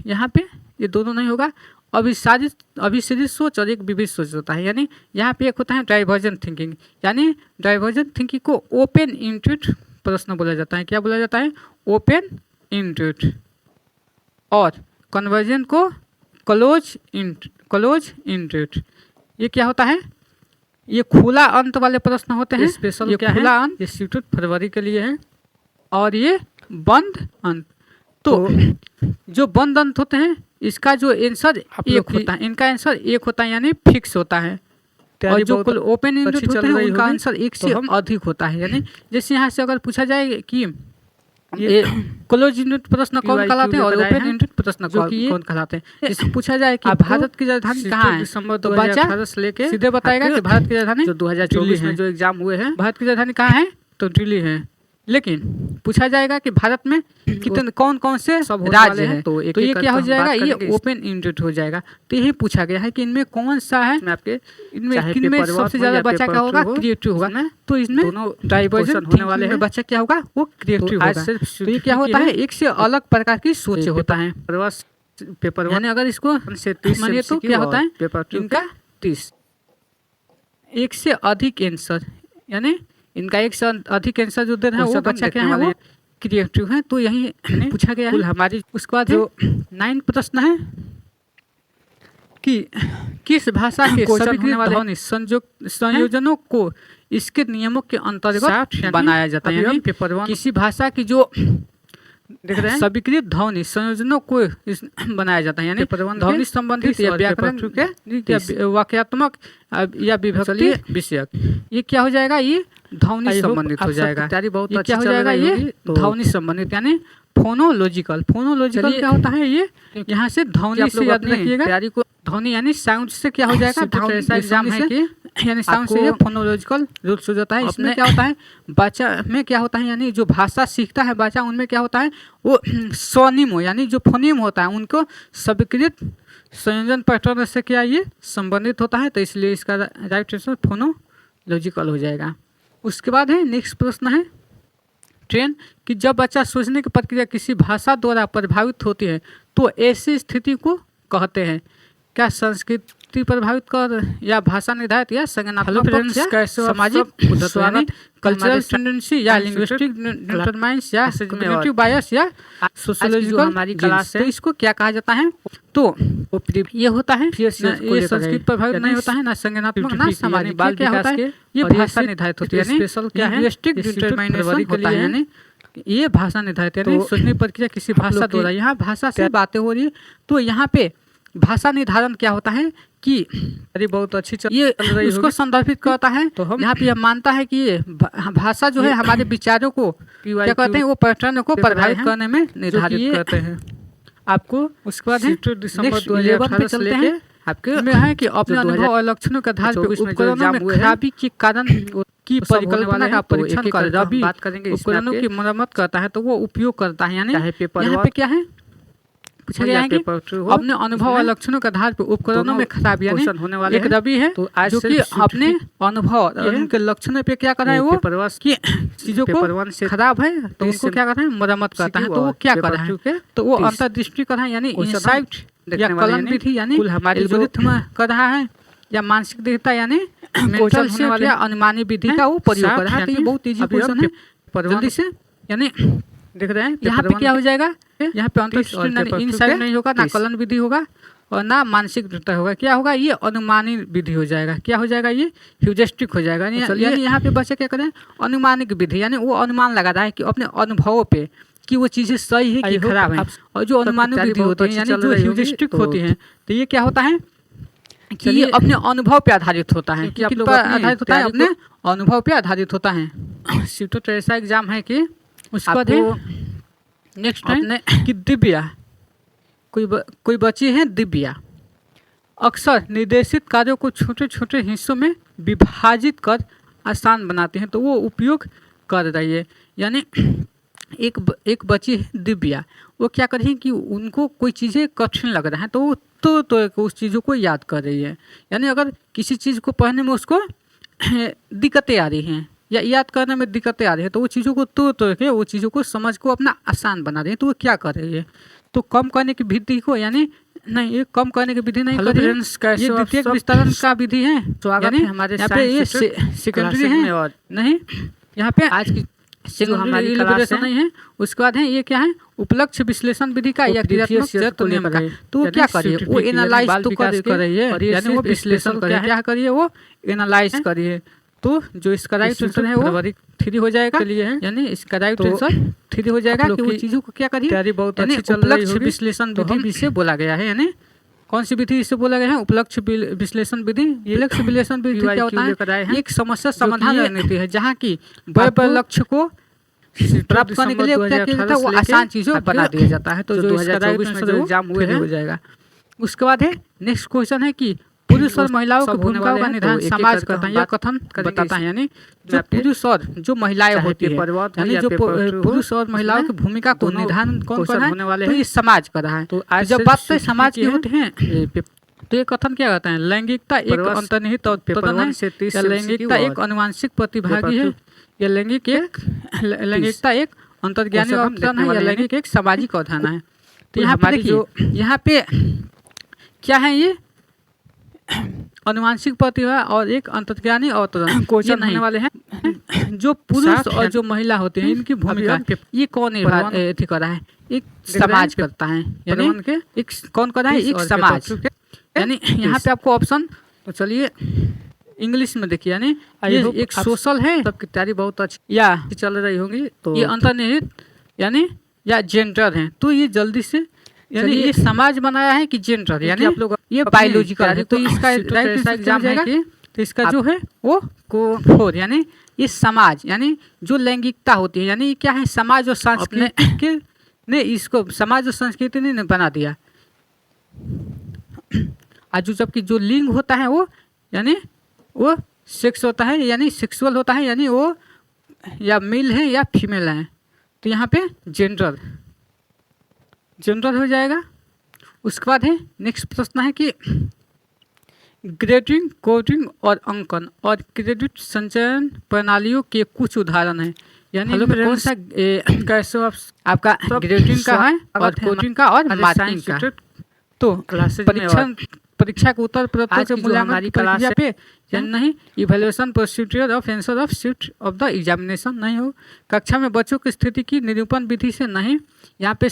यहाँ पे ये दोनों नहीं होगा, अभिसरित सोच और एक विविध सोच होता है। यानी यहाँ पे एक होता है डाइवर्जेंट थिंकिंग, यानी डाइवर्जेंट थिंकिंग को ओपन इंट्यूट प्रश्न बोला जाता है। क्या बोला जाता है? Open Intuit. और कन्वर्जेंट को क्लोज इंट्यूट। ये क्या होता है? ये खुला अंत वाले प्रश्न होते हैं। स्पेशल ये क्या खुला अंत, ये सीटूट फरवरी के लिए है, और ये बंद अंत। तो जो बंद अंत होते हैं इसका जो आंसर एक होता है, इनका आंसर एक होता है यानी फिक्स होता है, और जो ओपन एंडेड होते हैं उनका आंसर एक से अधिक होता है। यानी जैसे यहाँ से अगर पूछा जाए कि ये क्लोज यूनिट प्रश्न कौन कहलाते हैं और ओपन यूनिट प्रश्न कौन कहलाते हैं। इससे पूछा जाए कि भारत की राजधानी कहाँ है, दिसंबर 2018 से लेके सीधे बताएगा कि भारत की राजधानी जो 2024 में जो एग्जाम हुए हैं, भारत की राजधानी कहाँ है, तो दिल्ली है। लेकिन पूछा जाएगा कि भारत में कितने कौन कौन से राज्य हैं, तो ये क्या हो जाएगा, ये ओपन यूनिट हो जाएगा। तो यही पूछा गया है कि इनमें कौन सा है, आपके इनमें किनमें सबसे ज्यादा बच्चा क्या होगा, क्रिएटिव होगा। तो इसमें डाइवर्जन होने वाले हैं, बच्चा क्या होगा, वो क्रिएटिव होगा। तो ये क्या होता है, एक से अलग प्रकार की सोच होता है। पेपर यानी अगर इसको मानिए तो क्या होता है, पेपर इनका 30 एक से अधिक आंसर, यानी इनका एक से अधिक आंसर जो दे रहे हैं वो बच्चा क्या है, वो क्रिएटिव है। तो यही पूछा गया है हमारी। उसके बाद जो 9 प्रश्न है कि किस भाषा के सभी ध्वनि संयोजनों को इसके नियमों के अंतर्गत बनाया जाता है। यानी किसी भाषा की जो देख रहे हैं स्वीकृत ध्वनि संयोजनों को बनाया जाता है, यानी ध्वनि संबंधित या व्याकरण के वाक्यात्मक या विभक्ति विषयक, ये क्या हो जाएगा, ये ध्वनि संबंधित हो जाएगा। ये क्या हो जाएगा, ये ध्वनि संबंधित यानी फोनोलॉजिकल। फोनोलॉजिकल क्या होता है, ये यहाँ से ध्वनि से याद रखिएगा, तैयारी को ध्वनि यानी साउंड से क्या हो जाएगा, ऐसा एग्जाम है कि यानी साउंड से ये फोनोलॉजिकल रूल्स हो जाता है। इसमें क्या होता है, बच्चा में क्या होता है, यानी जो भाषा सीखता है बच्चा, उनमें क्या होता है, वो स्वनिम यानी जो फोनीम होता है उनको स्वीकृत संयोजन पैटर्न से क्या ये संबंधित होता है। तो इसलिए इसका राइट आंसर फोनोलॉजिकल हो जाएगा। उसके बाद है नेक्स्ट प्रश्न है ट्रेन कि जब बच्चा सोचने की प्रक्रिया किसी भाषा द्वारा प्रभावित होती है तो ऐसी स्थिति को कहते हैं। क्या संस्कृति प्रभावित कर या भाषा निर्धारित या संज्ञानात्मक सामाजिक स्वागत कल्चरल टेंडेंसी या लिंग्विस्टिक डिटरमाइंस या कॉग्निटिव बायस या सोशियोलॉजिकल हमारी क्लास है, इसको क्या कहा जाता है, तो ये होता है ये संस्कृत प्रभावित नहीं होता है, ना संज्ञानात्मक ना सामाजिक। क्या होता है, ये भाषा निर्धारित होती है, स्पेशल क्या है, लिंग्विस्टिक डिटरमाइनेशन होता है, यानी ये भाषा निर्धारित है। तो सोचने प्रक्रिया किसी भाषा द्वारा, यहाँ भाषा से बातें हो रही है, तो यहाँ पे भाषा निर्धारण क्या होता है कि अरे बहुत अच्छी ये उसको संदर्भित करता है। तो हम यहाँ पे यह मानता है कि ये भाषा जो है हमारे विचारों को क्या कहते हैं, वो पैटर्न को प्रभावित करने में निर्धारित करते हैं। आपको उसके बाद दिसंबर 2018 पे चलते हैं, आपके में है कि अपने अनुभव और लक्षणों के आधार पर उपकरणों में खराबी के कारण की परिकल्पना का परीक्षण कर रवि उपकरणों की मरम्मत करता है, तो वो उपयोग करता है। यानी यहाँ पे क्या है, पूछा गया है कि अपने अनुभव और लक्षणों के आधार पर उपकरणों में खराबी, यानी एक रवि है जो कि अपने अनुभव और उनके लक्षणों पे क्या कर रहा है, वो कि चीजों को खराब है तो उनको क्या कर रहा है, मरम्मत करता है। तो वो क्या कर रहा है, तो वो अंतर्दृष्टि कर रहा है, यानी इनसाइट या कलन विधि, यानी एल्गोरिथम कर रहा है, या मानसिक दृढ़ता यानी मेंटल शिफ्ट या अनुमानी विधि का वो प्रयोग कर रहा है। तो ये बहुत इजी क्वेश्चन है, जल्दी से यानी देख रहे हैं यहाँ पे क्या हो जाएगा, यहाँ पे अंतर्दृष्टि इनसाइड नहीं होगा, ना कलन विधि होगा और ना मानसिक दृढ़ता होगा। क्या होगा, ये अनुमानी विधि हो जाएगा। क्या हो जाएगा, ये ह्यूरिस्टिक हो जाएगा। यानी यहाँ पे बच्चे क्या करें, अनुमानिक विधि, यानी वो अनुमान लगा रहा है कि अपने अनुभवों पे कि वो चीजें सही है कि खराब है। और जो अनुमानिक विधि होती है यानी जो ह्यूरिस्टिक होती है, तो ये क्या होता है कि ये अपने अनुभव पे आधारित होता है। कि किस पर आधारित होता है, अपने अनुभव पे आधारित होता है। सीटो ऐसा एग्जाम है कि उसके बाद नेक्स्ट है कि दिव्या, कोई बच्ची है दिव्या, अक्सर निर्देशित कार्यों को छोटे छोटे हिस्सों में विभाजित कर आसान बनाते हैं, तो वो उपयोग कर रही है। यानी एक बच्ची है दिव्या, वो क्या कर रही है कि उनको कोई चीज़ें कठिन लग रहा है तो वो तो उस चीज़ों को याद कर रही है। यानी अगर किसी चीज़ को पढ़ने में उसको दिक्कतें आ रही हैं या याद करने में दिक्कतें आ रही है, तो वो चीज़ों को तो के वो चीज़ों को समझ को अपना आसान बना रही है। तो वो क्या कर रही है, तो कम करने की विधि को, यानी नहीं ये कम करने की विधि नहीं, ये द्वितीयक विस्तारण का विधि है। यानी हमारे यहाँ पे ये सेकेंडरी है और नहीं, यहाँ पे आज की जो हमारी क्लास नहीं है। उसके बाद है ये क्या है, उपलक्ष्य विश्लेषण विधि का या क्रियात्मक नियम का। तो वो क्या करिए, वो एनालाइज तो कर रही है, यानी वो विश्लेषण क्या करिए, वो एनालाइज करिए। तो जो इसका राइट आंसर है वो 3 हो जाएगा, यानी इसका राइट आंसर 3 हो जाएगा कि वो चीजों को क्या करिए, यानी उपलक्ष्य विश्लेषण विधि से बोला गया है। यानी कौन सी विधि इससे बोला गया है, उपलक्ष्य विश्लेषण विधि। उपलक्ष्य विश्लेषण विधि क्या होता है, एक समस्या समाधान रणनीति है जहाँ की वह लक्ष्य को प्राप्त करने के लिए क्या किया जाता है, वो आसान चीज़ों बना दिया जाता है। तो जो 2024 में जो एग्जाम हुए हो जाएगा। उसके बाद है नेक्स्ट क्वेश्चन है कि पुरुष और महिलाओं की भूमिकाओं का निर्धारण समाज करता है, यह कथन बताता है। यानी जो पुरुष और जो महिलाएं होती है, यानी जो पुरुष और महिलाओं की भूमिका को निर्धारण कौन कर रहा है, तो ये समाज कर रहा है। तो आज जब बात तो समाज की होती है तो ये कथन क्या कहता है, लैंगिकता एक अंतर्निहित उत्पादन है, या लैंगिकता एक अनुवांशिक प्रतिभागी है, या लैंगिकता एक अंतर्ज्ञानी अवधारण है, या लैंगिक एक सामाजिक अवधारणा है। तो यहाँ पे देखिए, यहाँ पे क्या है, ये अनुवांशिक प्रतिभा और एक अंतर्ज्ञानी अवतरण क्वेश्चन होने वाले हैं। जो पुरुष और जो महिला होते हैं, इनकी भूमिका ये कौन अथी कर रहा है, एक समाज करता है। यानी एक कौन कर रहा है, एक समाज। यानी यहाँ पे आपको ऑप्शन, तो चलिए इंग्लिश में देखिए, यानी ये एक सोशल है, सबकी तैयारी बहुत अच्छी या चल रही होगी। तो ये अंतर्निहित यानी या जेंडर है। तो ये जल्दी से, यानी ये समाज बनाया है कि जेंडर, यानी आप लोग ये बायोलॉजिकल है। तो इसका राइट एग्जाम है कि, तो इसका जो है वो को यानी ये समाज, यानी जो लैंगिकता होती है, यानी क्या है, समाज और संस्कृति ने इसको समाज और संस्कृति ने बना दिया। आज जबकि जो लिंग होता है वो, यानी वो सेक्स होता है, यानी सेक्सुअल होता है, यानी वो या मेल है या फीमेल है। तो यहाँ पे जेंडर हो जाएगा। उसके बाद है नेक्स्ट प्रश्न है कि ग्रेडिंग, कोडिंग और अंकन और क्रेडिट संचयन प्रणालियों के कुछ उदाहरण हैं। यानी कौन सा कैसे आपका ग्रेडिंग का है और कोडिंग का और मार्किंग का। तो परीक्षा के उत्तर पत्रों के मूल्यांकन प्रक्रिया पे यानी नहीं, evaluation procedure of answer of sheet of the examination नहीं हो। कक्षा में बच्चों की स्थिति की निरूपण विधि से नहीं। यहाँ पे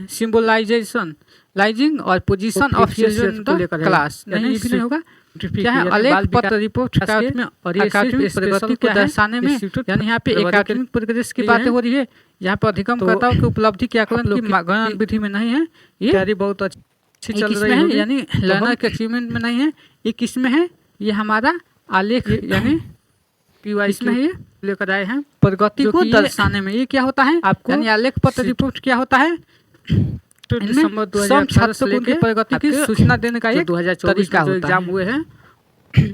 सिंबलाइजेशन लाइजिंग और पोजीशन ऑफ क्लास नहीं, भी नहीं होगा। क्या है, अलेख पत्र रिपोर्ट और अकादमिक प्रगति को दर्शाने में, यानी यहाँ पे अकादमिक प्रोग्रेस की बातें हो रही है। यहाँ पर अधिगमकर्ताओं की उपलब्धि के आकलन की गणना विधि में नहीं है। ये बहुत अच्छी चल रही है, यानी लर्नर के अचीवमेंट में नहीं है। ये किस में है, ये हमारा आलेख यानी PY में ये लेकर आए हैं प्रगति को दर्शाने में। ये क्या होता है आपको, यानी आलेख पत्र रिपोर्ट क्या होता है, तो दिसंबर 2018 से लेकर प्रगति की सूचना देने का एक तरीका होता है। एग्जाम हुए हैं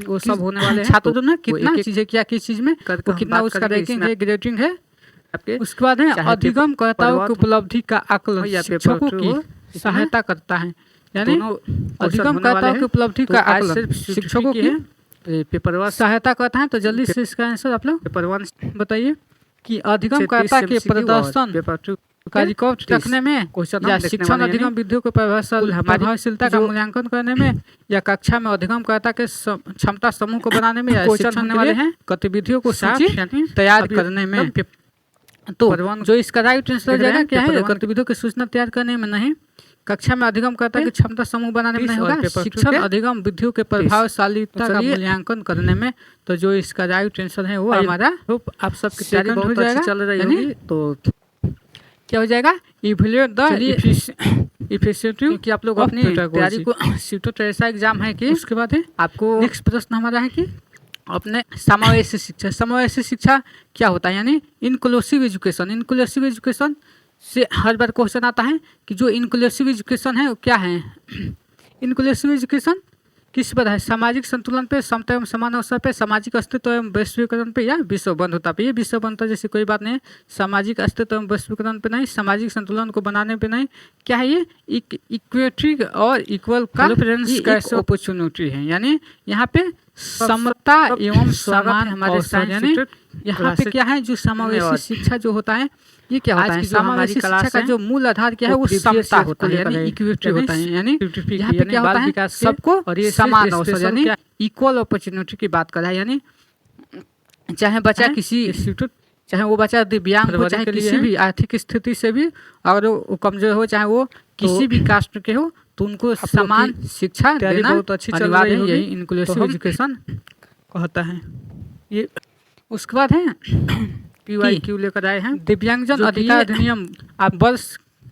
वो सब होने वाले हैं। छात्रों ने कितना चीजें किया, किस चीज में वो कितना उसका रैंकिंग है, ग्रेडिंग है आपके। उसके बाद है अधिगमकर्ताओं की उपलब्धि का आकलन शिक्षकों की सहायता करता है। यानी अधिगमकर्ताओं की उपलब्धि का आकलन शिक्षकों की पेपर 1 सहायता करता है। तो जल्दी से इसका आंसर आप लोग पेपर 1 बताइए कि अधिगमकर्ता के प्रदर्शन पेपर 2 का रिकॉर्ड रखने में, या शिक्षण अधिगम विधियों के प्रभावशीलता का मूल्यांकन करने में, या कक्षा में अधिगमकर्ता के क्षमता समूह को बनाने में, या शिक्षण होने वाले हैं गतिविधियों को तैयार करने में। तो जो इसका राइट आंसर हो जाएगा क्या है, गतिविधियों की सूचना तैयार करने में नहीं, कक्षा में अधिगमकर्ता की क्षमता समूह बनाने में नहीं होगा, शिक्षण अधिगम विधियों के प्रभावशालीता का मूल्यांकन करने में। तो जो इसका राइट आंसर है वो हमारा, आप सबकी तैयारी बहुत अच्छी चल रही होगी। तो क्या हो जाएगा, इवैल्यूएट द इफिशिएंसी कि आप लोग अपनी तैयारी को सीटों तो ऐसा एग्जाम है कि उसके बाद है आपको नेक्स्ट प्रश्न हमारा है कि अपने समावेशी शिक्षा। समावेशी शिक्षा क्या होता है, यानी इनक्लूसिव एजुकेशन। इनक्लूसिव एजुकेशन से हर बार क्वेश्चन आता है कि जो इनक्लूसिव एजुकेशन है वो क्या है। इनक्लूसिव एजुकेशन किस पर है, सामाजिक संतुलन पे, समता एवं समान अवसर पे, सामाजिक अस्तित्व एवं वैश्वीकरण पे, या विश्व बंधुता पे। ये विश्व बंधुता जैसी कोई बात नहीं है, सामाजिक अस्तित्व एवं वैश्वीकरण पे नहीं, सामाजिक संतुलन को बनाने पे नहीं। क्या है ये, इक्विटी और इक्वल का अपॉर्चुनिटी है। यानी यहाँ पे समता एवं समान हमारे यानी यहाँ पे क्या है, जो समावेशी शिक्षा जो होता है ये क्या होता है, समावेशी शिक्षा का जो मूल आधार क्या है वो समता होता है, यानी इक्विटी होता है। यानी यहाँ पे क्या होता है, सबको और ये समान अवसर यानी इक्वल अपॉर्चुनिटी की बात कर रहा है। यानी चाहे बच्चा किसी, चाहे वो बच्चा दिव्यांग हो, चाहे किसी भी आर्थिक स्थिति से भी अगर वो कमजोर हो, चाहे वो किसी भी कास्ट के हो, तो उनको समान शिक्षा देना बहुत अच्छी चल रही है। यही इनक्लूसिव एजुकेशन कहता है। ये उसके बाद है PYQ लेकर आए हैं, दिव्यांगजन अधिकार अधिनियम वर्ष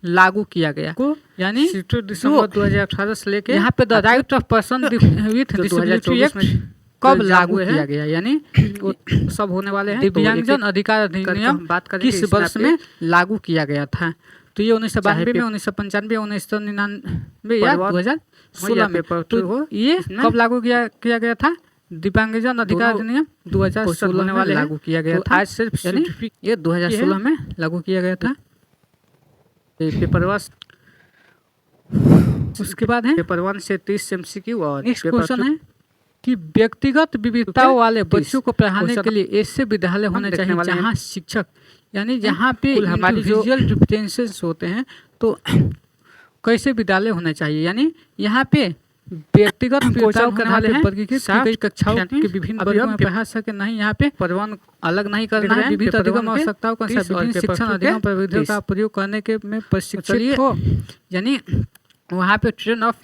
लागू किया गया को, यानी दिसंबर 2018 से लेकर यहाँ पे the right of person with disability act कब लागू किया गया, यानी वो सब होने वाले हैं। दिव्यांगजन अधिकार अधिनियम बात करें किस वर्ष में लागू किया गया था, तो ये 1992 में, 1995, 1999 या 2016 में। तो ये कब लागू किया गया था? दिव्यांगजन अधिकार अधिनियम 2016 में लागू किया गया था। आज सिर्फ ये 2016 में लागू किया गया था। पेपर 1 उसके बाद है पेपर 1 से 30 MCQ और नेक्स्ट क्वेश्चन है कि व्यक्तिगत विविधताओं वाले बच्चों को पढ़ाने के लिए ऐसे विद्यालय होने चाहिए जहाँ शिक्षक, यानी जहाँ पे हमारी विजुअल डिफरेंसेस होते हैं, तो कैसे विद्यालय होने चाहिए, यानी यहाँ पे व्यक्तिगत विविधताओं के आधार पर वर्गीकृत कक्षाओं के विभिन्न वर्गों में पढ़ा सके, नहीं यहाँ पे परिवहन अलग नहीं करना है, विभिन्न अधिगम आवश्यकताओं का विभिन्न शिक्षण अधिगम प्रविधियों का प्रयोग करने के में प्रशिक्षित हो, यानी वहाँ पे ट्रेंड ऑफ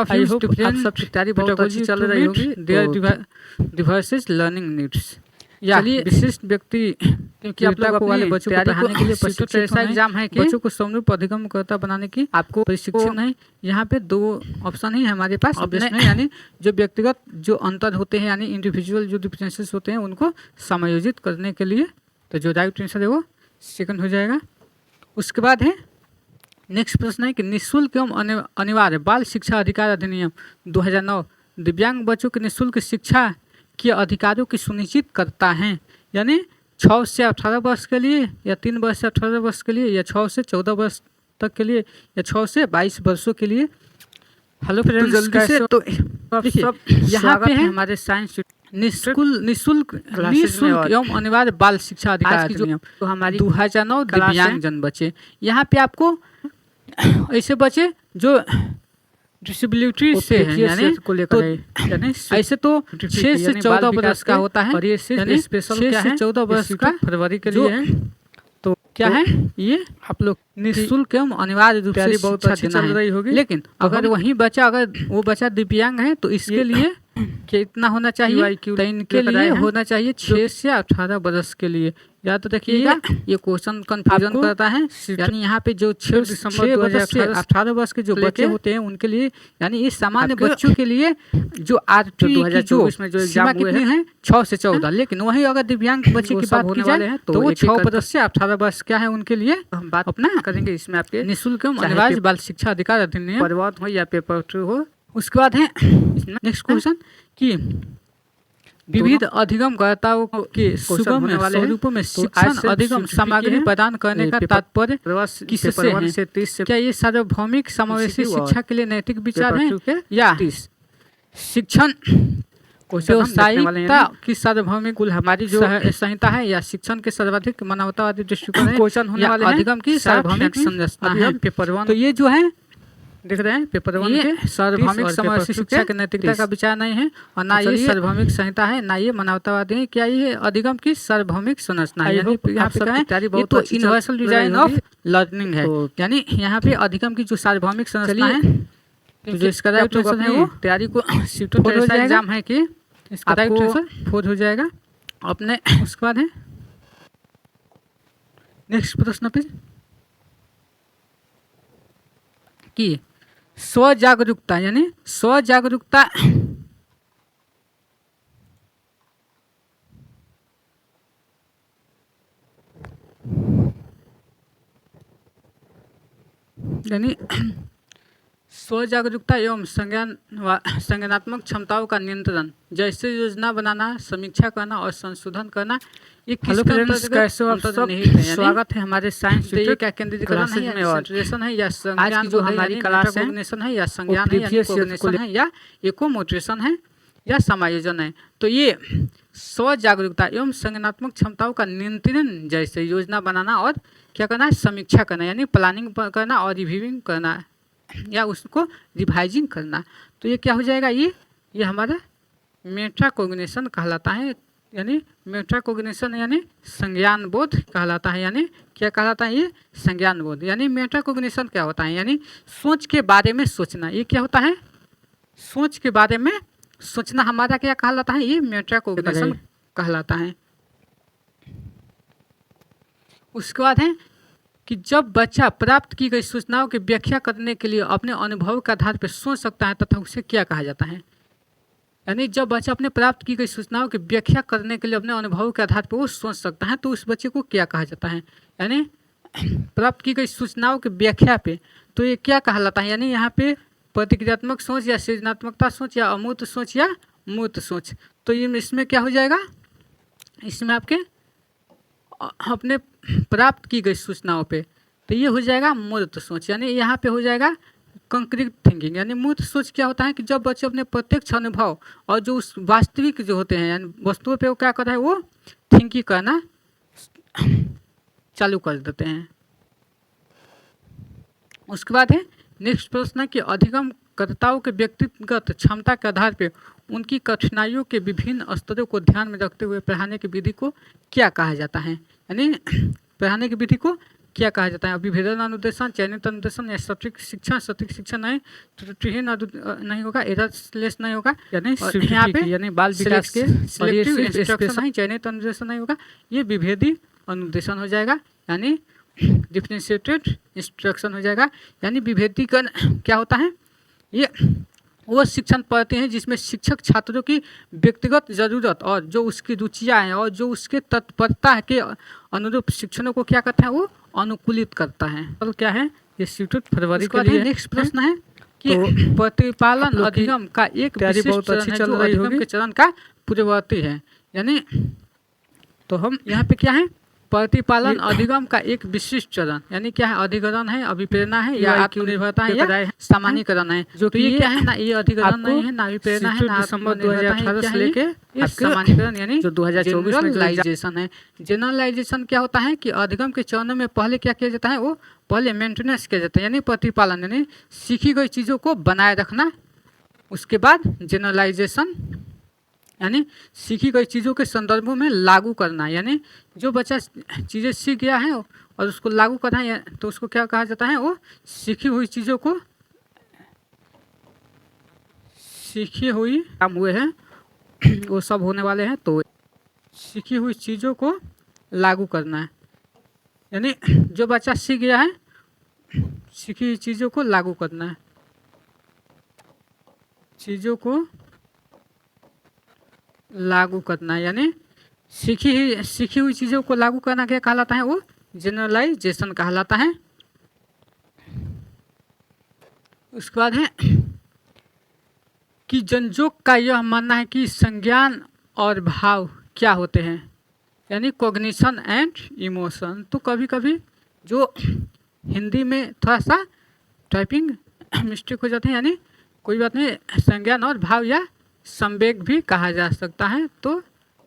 तैयारी बहुत अच्छी चल रही होगी। देयर डिवर्सेस लर्निंग नीड्स, या विशिष्ट व्यक्ति, क्योंकि आप लोग वाले बच्चों को पढ़ाने के लिए प्रशिक्षित ऐसा एग्जाम है कि बच्चों को समरूप अधिगमकर्ता बनाने की आपको प्रशिक्षण है। यहाँ पे 2 ऑप्शन ही हमारे पास में, यानी जो व्यक्तिगत जो अंतर होते हैं, यानी इंडिविजुअल जो डिफरेंसेस होते हैं उनको समायोजित करने के लिए, तो जो राइट आंसर है वो सेकंड हो जाएगा। उसके बाद है नेक्स्ट प्रश्न है कि निःशुल्क एवं अनिवार्य बाल शिक्षा अधिकार अधिनियम 2009 दिव्यांग बच्चों की निःशुल्क शिक्षा के अधिकारों की सुनिश्चित करता है, यानी 6 से 18 वर्ष के लिए, या 3 वर्ष से 18 वर्ष के लिए, या 6 से 14 वर्ष तक के लिए, या 6 से 22 वर्षों के लिए। हेलो फ्रेंड्स, जल्दी से तो यहाँ पे है हमारे साइंस निःशुल्क एवं अनिवार्य बाल शिक्षा अधिकार अधिनियम तो हमारी 2009 दिव्यांगजन बच्चे, यहाँ पे आपको ऐसे बच्चे जो डिसेबिलिटी से हैं, यानी यानी ऐसे तो 6 से 14 वर्ष का होता है, और ये स्पेशल 6 से 14 वर्ष का फरवरी के लिए है। तो क्या है ये आप लोग निःशुल्क एवं अनिवार्य रूप से बहुत अच्छी चल रही होगी, लेकिन अगर वही बच्चा, अगर वो बच्चा दिव्यांग है तो इसके लिए कितना होना चाहिए, तो इनके लिए होना चाहिए 6 से 18 वर्ष के लिए। याद रखिएगा, ये क्वेश्चन कंफ्यूजन करता है, यानी यहाँ पे जो 6 दिसंबर 2018 वर्ष के जो बच्चे होते हैं उनके लिए, यानी इस सामान्य बच्चों के लिए जो आरटी 2024 में जो एग्जाम हुए हैं 6 से 14, लेकिन वही अगर दिव्यांग बच्चे की बात की जाए तो वो 6 वर्ष से 18 वर्ष क्या है उनके लिए। हम बात अपना करेंगे इसमें आपके निःशुल्क अनिवार्य बाल शिक्षा अधिकार अधिनियम परिवार हो या पेपर 2 हो। उसके बाद है नेक्स्ट क्वेश्चन कि विविध अधिगमकर्ताओं के सुगम स्वरूपों में शिक्षण अधिगम सामग्री प्रदान करने का तात्पर्य किससे है? क्या ये सार्वभौमिक समावेशी शिक्षा के लिए नैतिक विचार है, या शिक्षण व्यावसायिकता की सार्वभौमिक कुल हमारी जो संहिता है, या शिक्षण के सर्वाधिक मानवतावादी दृष्टिकोण है, क्वेश्चन होने वाले अधिगम की सार्वभौमिक संरचना है। पेपर 1 तो ये जो है देख रहे हैं, पेपर 1 के सार्वभौमिक समावेशी शिक्षा के नैतिकता का विचार नहीं है, और ना ये सार्वभौमिक संहिता है, ना ये मानवतावादी है। क्या ये अधिगम की सार्वभौमिक संरचना है, यानी यहाँ पे ये तो यूनिवर्सल डिजाइन ऑफ लर्निंग है, यानी यहाँ पे अधिगम की जो सार्वभौमिक संरचना है, जो इसका राइट आंसर है वो तैयारी को सीटों का एग्जाम है कि इसका राइट आंसर 4 हो जाएगा अपने। उसके बाद है नेक्स्ट प्रश्न पे कि स्व जागरूकता, यानी स्व जागरूकता यानी स्व जागरूकता एवं संज्ञानात्मक क्षमताओं का नियंत्रण, जैसे योजना बनाना, समीक्षा करना और संशोधन करना। हेलो फ्रेंड्स, कैसे हो आप सब? स्वागत है हमारे साइंस का केंद्रीकरण है, और है या संज्ञान जो हमारी क्लास है, या संज्ञान है या इकोमोट्रेशन है, या समायोजन है। तो ये स्व जागरूकता एवं संज्ञानात्मक क्षमताओं का नियंत्रण, जैसे योजना बनाना और क्या करना है, समीक्षा करना, यानी प्लानिंग करना और रिव्यूइंग करना, या उसको रिवाइजिंग करना। तो ये क्या हो जाएगा, ये हमारा मेटाकोग्निशन कहलाता है, यानी मेटाकोग्निशन यानी संज्ञान बोध कहलाता है, यानी क्या कहलाता है, ये संज्ञान बोध। यानी मेटाकोग्निशन क्या होता है, यानी सोच के बारे में सोचना। ये क्या होता है, सोच के बारे में सोचना हमारा क्या कहलाता है, ये मेटाकोग्निशन कहलाता है। उसके बाद है कि जब बच्चा प्राप्त की गई सूचनाओं की व्याख्या करने के लिए अपने अनुभव के आधार पर सोच सकता है तथा उसे क्या कहा जाता है, यानी जब बच्चा अपने प्राप्त की गई सूचनाओं की व्याख्या करने के लिए अपने अनुभवों के आधार पर वो सोच सकता है, तो उस बच्चे को क्या कहा जाता है? यानी प्राप्त की गई सूचनाओं की व्याख्या पे, तो ये क्या कहलाता है? यानी यहाँ पे प्रतिक्रियात्मक सोच या सृजनात्मकता सोच या अमूर्त सोच या मूर्त सोच, तो ये इसमें क्या हो जाएगा? इसमें आपके अपने प्राप्त की गई सूचनाओं पे, तो ये हो जाएगा मूर्त सोच। यानी यहाँ पे हो जाएगा कंक्रीट थिंकिंग। यानी मूर्त सोच क्या होता है कि जब बच्चे अपने प्रत्यक्ष अनुभव और जो उस वास्तविक जो होते हैं यानी वस्तुओं पे वो क्या कर रहा है, वो थिंकिंग करना चालू कर देते हैं। उसके बाद है नेक्स्ट प्रश्न कि अधिगमकर्ताओं के व्यक्तिगत क्षमता के आधार पर उनकी कठिनाइयों के विभिन्न स्तरों को ध्यान में रखते हुए पढ़ाने की विधि को क्या कहा जाता है? यानी पढ़ाने की विधि को क्या कहा जाता है? अभिभेदन अनुदेशन, चयनित अनुदेशन या सटीक शिक्षण? सटीक शिक्षण नहीं, त्रुटिहीन नहीं होगा, एररलेस नहीं होगा, यानी यहाँ पे यानी बाल विकास के सिलेक्टिव इंस्ट्रक्शन नहीं, चयनित अनुदेशन नहीं होगा, ये विभेदी अनुदेशन हो जाएगा, यानी डिफरेंशिएटेड इंस्ट्रक्शन हो जाएगा। यानी विभेदीकरण क्या होता है? ये वो शिक्षण पढ़ते हैं जिसमें शिक्षक छात्रों की व्यक्तिगत ज़रूरत और जो उसकी रुचियाँ हैं और जो उसके तत्परता के अनुरूप शिक्षणों को क्या करता है, वो अनुकूलित करता है। तो क्या है ये स्यूटेड फरवरी के लिए। नेक्स्ट प्रश्न है कि प्रतिपालन अधिगम का एक विशिष्ट चरण है जो अधिगम के चरण का पूर्ववर्ती है। यानी तो हम यहाँ पे क्या है, प्रतिपालन अधिगम का एक विशिष्ट चरण, यानी क्या है, अधिकरण है, अभिप्रेरणा है या आत्मनिर्भरता है या सामान्यीकरण है, जो कि ये क्या है ना, ये अधिकरण नहीं है, ना अभिप्रेरणा है, ना दिसंबर 2018 से लेके सामान्यीकरण यानी जो 2024 में जनरलाइजेशन है। जनरलाइजेशन क्या होता है कि अधिगम के चरणों में पहले क्या किया जाता है, वो पहले मेंटेनेंस किया जाता है यानी प्रतिपालन, यानी सीखी गई चीज़ों को बनाए रखना। उसके बाद जनरलाइजेशन यानी सीखी गई चीज़ों के संदर्भों में लागू करना, यानी जो बच्चा चीज़ें सीख गया है और उसको लागू करना है तो उसको क्या कहा जाता है, वो सीखी हुई चीज़ों को, सीखी हुई काम हुए हैं वो सब होने वाले हैं, तो सीखी हुई चीज़ों को लागू करना है। यानी जो बच्चा सीख गया है सीखी हुई चीज़ों को लागू करना है, चीज़ों को लागू करना है, यानी सीखी हुई चीज़ों को लागू करना क्या कहलाता है, वो जनरलाइजेशन कहलाता है। उसके बाद है कि जनजोग का यह मानना है कि संज्ञान और भाव क्या होते हैं, यानी कॉग्निशन एंड इमोशन। तो कभी कभी जो हिंदी में थोड़ा सा टाइपिंग मिस्टेक हो जाते हैं, यानी कोई बात नहीं, संज्ञान और भाव या संवेग भी कहा जा सकता है, तो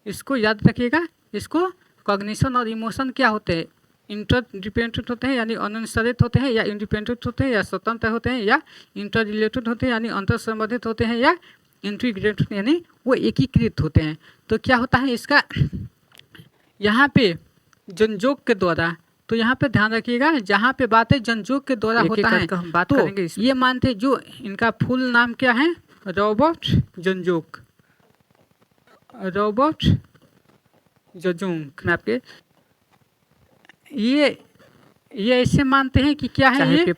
इसको याद रखिएगा। इसको कॉग्निशन और इमोशन क्या होते हैं, इंटरडिपेंडेंट होते हैं यानी अनुसरित होते हैं, या इंडिपेंडेंट होते हैं या स्वतंत्र होते हैं, या इंटर रिलेटेड होते हैं यानी अंतर संबंधित होते हैं, या इंटीग्रेटेड यानी वो एकीकृत होते हैं। तो क्या होता है इसका यहाँ पे जनजोग के द्वारा, तो यहाँ पे ध्यान रखिएगा जहाँ पे बातें जनजोग के द्वारा होता है हम बात तो करेंगे। ये मानते हैं, जो इनका फुल नाम क्या है, रॉबर्ट जनजोग, रॉबर्ट जजोंग में आपके ये ऐसे मानते हैं कि क्या है, ये एक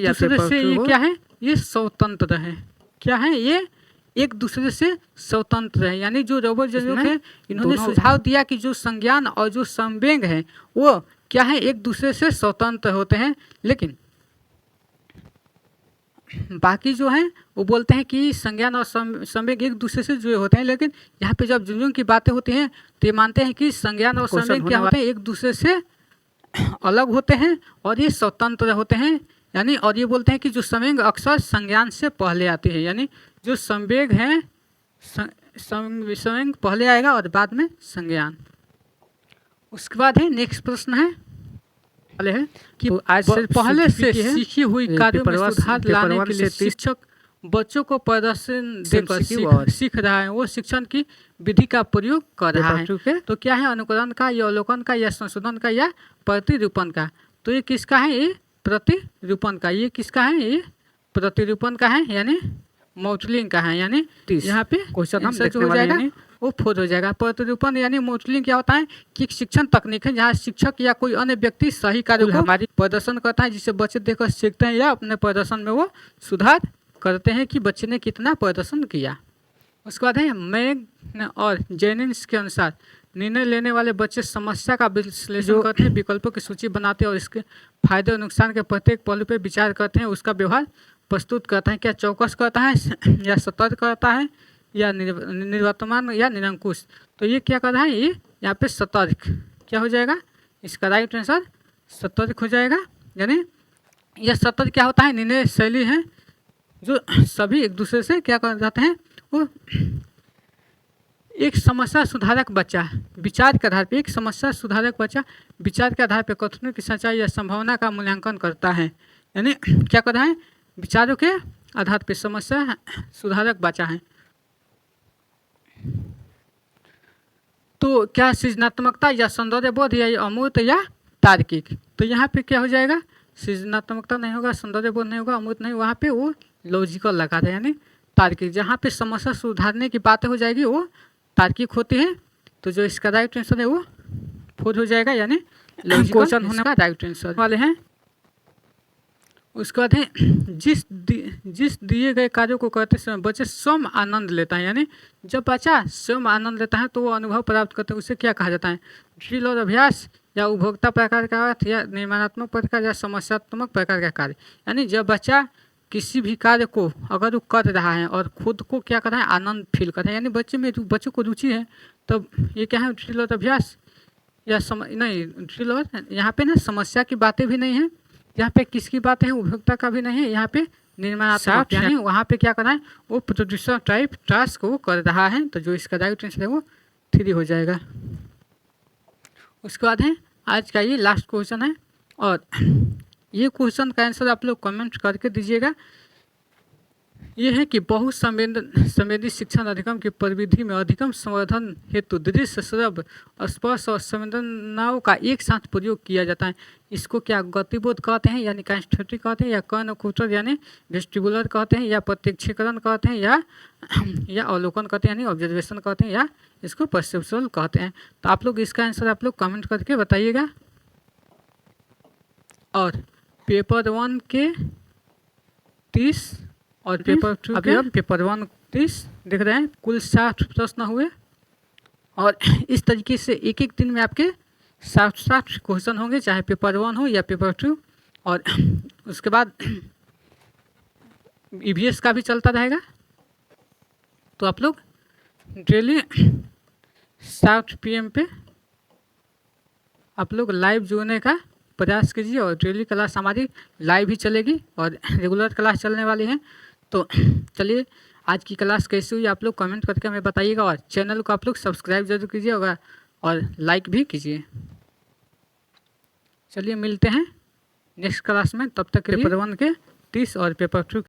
दूसरे से ये क्या है, ये स्वतंत्र है, क्या है, ये एक दूसरे से स्वतंत्र है। यानी जो रॉबर्ट जजोंग है इन्होंने सुझाव दिया कि जो संज्ञान और जो संवेग है वो क्या है, एक दूसरे से स्वतंत्र होते हैं, लेकिन बाकी जो हैं वो बोलते हैं कि संज्ञान और संवेग एक दूसरे से जुड़े होते हैं। लेकिन यहाँ पे जब जजोंग की बातें होती हैं तो ये मानते हैं कि संज्ञान और संवेग क्या होते हैं, एक दूसरे से अलग होते हैं और ये स्वतंत्र होते हैं। यानी और ये बोलते हैं कि जो संवेग अक्सर संज्ञान से पहले आती है, यानी जो संवेग है संवेग पहले आएगा और बाद में संज्ञान। उसके बाद है नेक्स्ट प्रश्न है है कि तो आज से पहले से सीखी हुई कार्यों में सुधार लाने के लिए शिक्षक बच्चों को प्रदर्शन देकर सीख रहा है, वो शिक्षण की विधि का प्रयोग कर रहा है। तो क्या है, अनुकरण का या अवलोकन का या संशोधन का या प्रतिरूपण का। तो ये किसका है, ये प्रतिरूपण का। ये किसका है, ये प्रतिरूपण का है, यानी मॉडलिंग का है। यानी यहाँ पे क्वेश्चन हम देखने हो जाएगा वो 4 हो जाएगा। प्रतिरूपण यानी मॉडलिंग क्या होता है कि शिक्षण तकनीक है जहाँ शिक्षक या कोई अन्य व्यक्ति सही कार्य को हमारी प्रदर्शन करता है, जिससे बच्चे देखकर सीखते हैं या अपने प्रदर्शन में वो सुधार करते हैं कि बच्चे ने कितना प्रदर्शन किया। उसके बाद है मैग और जेनिंग्स के अनुसार निर्णय लेने वाले बच्चे समस्या का विश्लेषण करते हैं, विकल्पों की सूची बनाते हैं और इसके फायदे और नुकसान के प्रत्येक पहलू पर विचार करते हैं, उसका व्यवहार प्रस्तुत करता है। क्या चौकस करता है या सतर्क करता है या निर्वर्तमान या निरंकुश? तो ये क्या कर रहा है, ये यहाँ पे सतर्क क्या हो जाएगा, इसका राइट आंसर सतर्क हो जाएगा। यानी यह सतर्क क्या होता है, निर्णय शैली है जो सभी एक दूसरे से क्या कर जाते हैं, वो एक समस्या सुधारक बच्चा विचार के आधार पर, एक समस्या सुधारक बच्चा विचार के आधार पर कथनों की सच्चाई या संभावना का मूल्यांकन करता है। यानी क्या कर रहा है, विचारों के आधार पर समस्या सुधारक बच्चा है। तो क्या सृजनात्मकता या सौंदर्यबोध या अमूर्त या तार्किक? तो यहाँ पे क्या हो जाएगा, सृजनात्मकता नहीं होगा, सौंदर्यबोध नहीं होगा, अमूर्त नहीं, वहाँ पे वो लॉजिकल लगा है यानी तार्किक। जहाँ पे समस्या सुधारने की बातें हो जाएगी वो तार्किक होती है। तो जो इसका राइट आंसर है वो 4 हो जाएगा, यानी लॉजिकल क्वेश्चन होने का राइट आंसर वाले हैं। उसके बाद है जिस दिए गए कार्यों को करते समय बच्चे स्वयं आनंद लेता है। यानी जब बच्चा स्वयं आनंद लेता है तो वो अनुभव प्राप्त करते हैं, उसे क्या कहा जाता है, ड्रिल और अभ्यास या उपभोक्ता प्रकार का अर्थ या निर्माणात्मक प्रकार या समस्यात्मक प्रकार का कार्य। यानी जब बच्चा किसी भी कार्य को अगर वो कर रहा है और खुद को क्या कर रहा है, आनंद फील कर रहा है, यानी बच्चों को रुचि है, तब ये क्या है, ड्रिल और अभ्यास या नहीं ड्रिल और यहाँ पे ना समस्या की बातें भी नहीं है, यहाँ पे किसकी बातें हैं, उपभोक्ता का भी नहीं है, यहाँ पे निर्माणात्मक यानी वहाँ पे क्या कर रहा है, वो प्रोड्यूसर टाइप टास्क वो कर रहा है। तो जो इसका राइट आंसर है वो 3 हो जाएगा। उसके बाद है आज का ये लास्ट क्वेश्चन है और ये क्वेश्चन का आंसर आप लोग कमेंट करके दीजिएगा। ये है कि बहु संवेदी शिक्षण अधिगम की परिविधि में अधिगम संवर्धन हेतु दृश्य, श्रव्य, स्पर्श और संवेदनाओं का एक साथ प्रयोग किया जाता है। इसको क्या गतिबोध कहते हैं, यानी काइनेस्थेटिक कहते हैं, या कर्णकुटर यानी वेस्टिबुलर कहते हैं, या प्रत्यक्षीकरण कहते हैं, या अवलोकन कहते हैं यानी ऑब्जर्वेशन कहते हैं, या इसको परसेप्शुअल कहते हैं। तो आप लोग इसका आंसर आप लोग कमेंट करके बताइएगा। और पेपर 1 के 30 और पेपर 2 अभी हम पेपर 1 30 देख रहे हैं, कुल 60 प्रश्न हुए और इस तरीके से एक एक दिन में आपके 60 क्वेश्चन होंगे, चाहे पेपर 1 हो या पेपर 2। और उसके बाद EVS का भी चलता रहेगा। तो आप लोग डेली 7 PM पे आप लोग लाइव जुड़ने का प्रयास कीजिए और डेली क्लास हमारी लाइव ही चलेगी और रेगुलर क्लास चलने वाली है। तो चलिए आज की क्लास कैसी हुई आप लोग कमेंट करके हमें बताइएगा और चैनल को आप लोग सब्सक्राइब जरूर कीजिएगा और लाइक भी कीजिए। चलिए मिलते हैं नेक्स्ट क्लास में, तब तक पेपर 1 के 30 और पेपर 2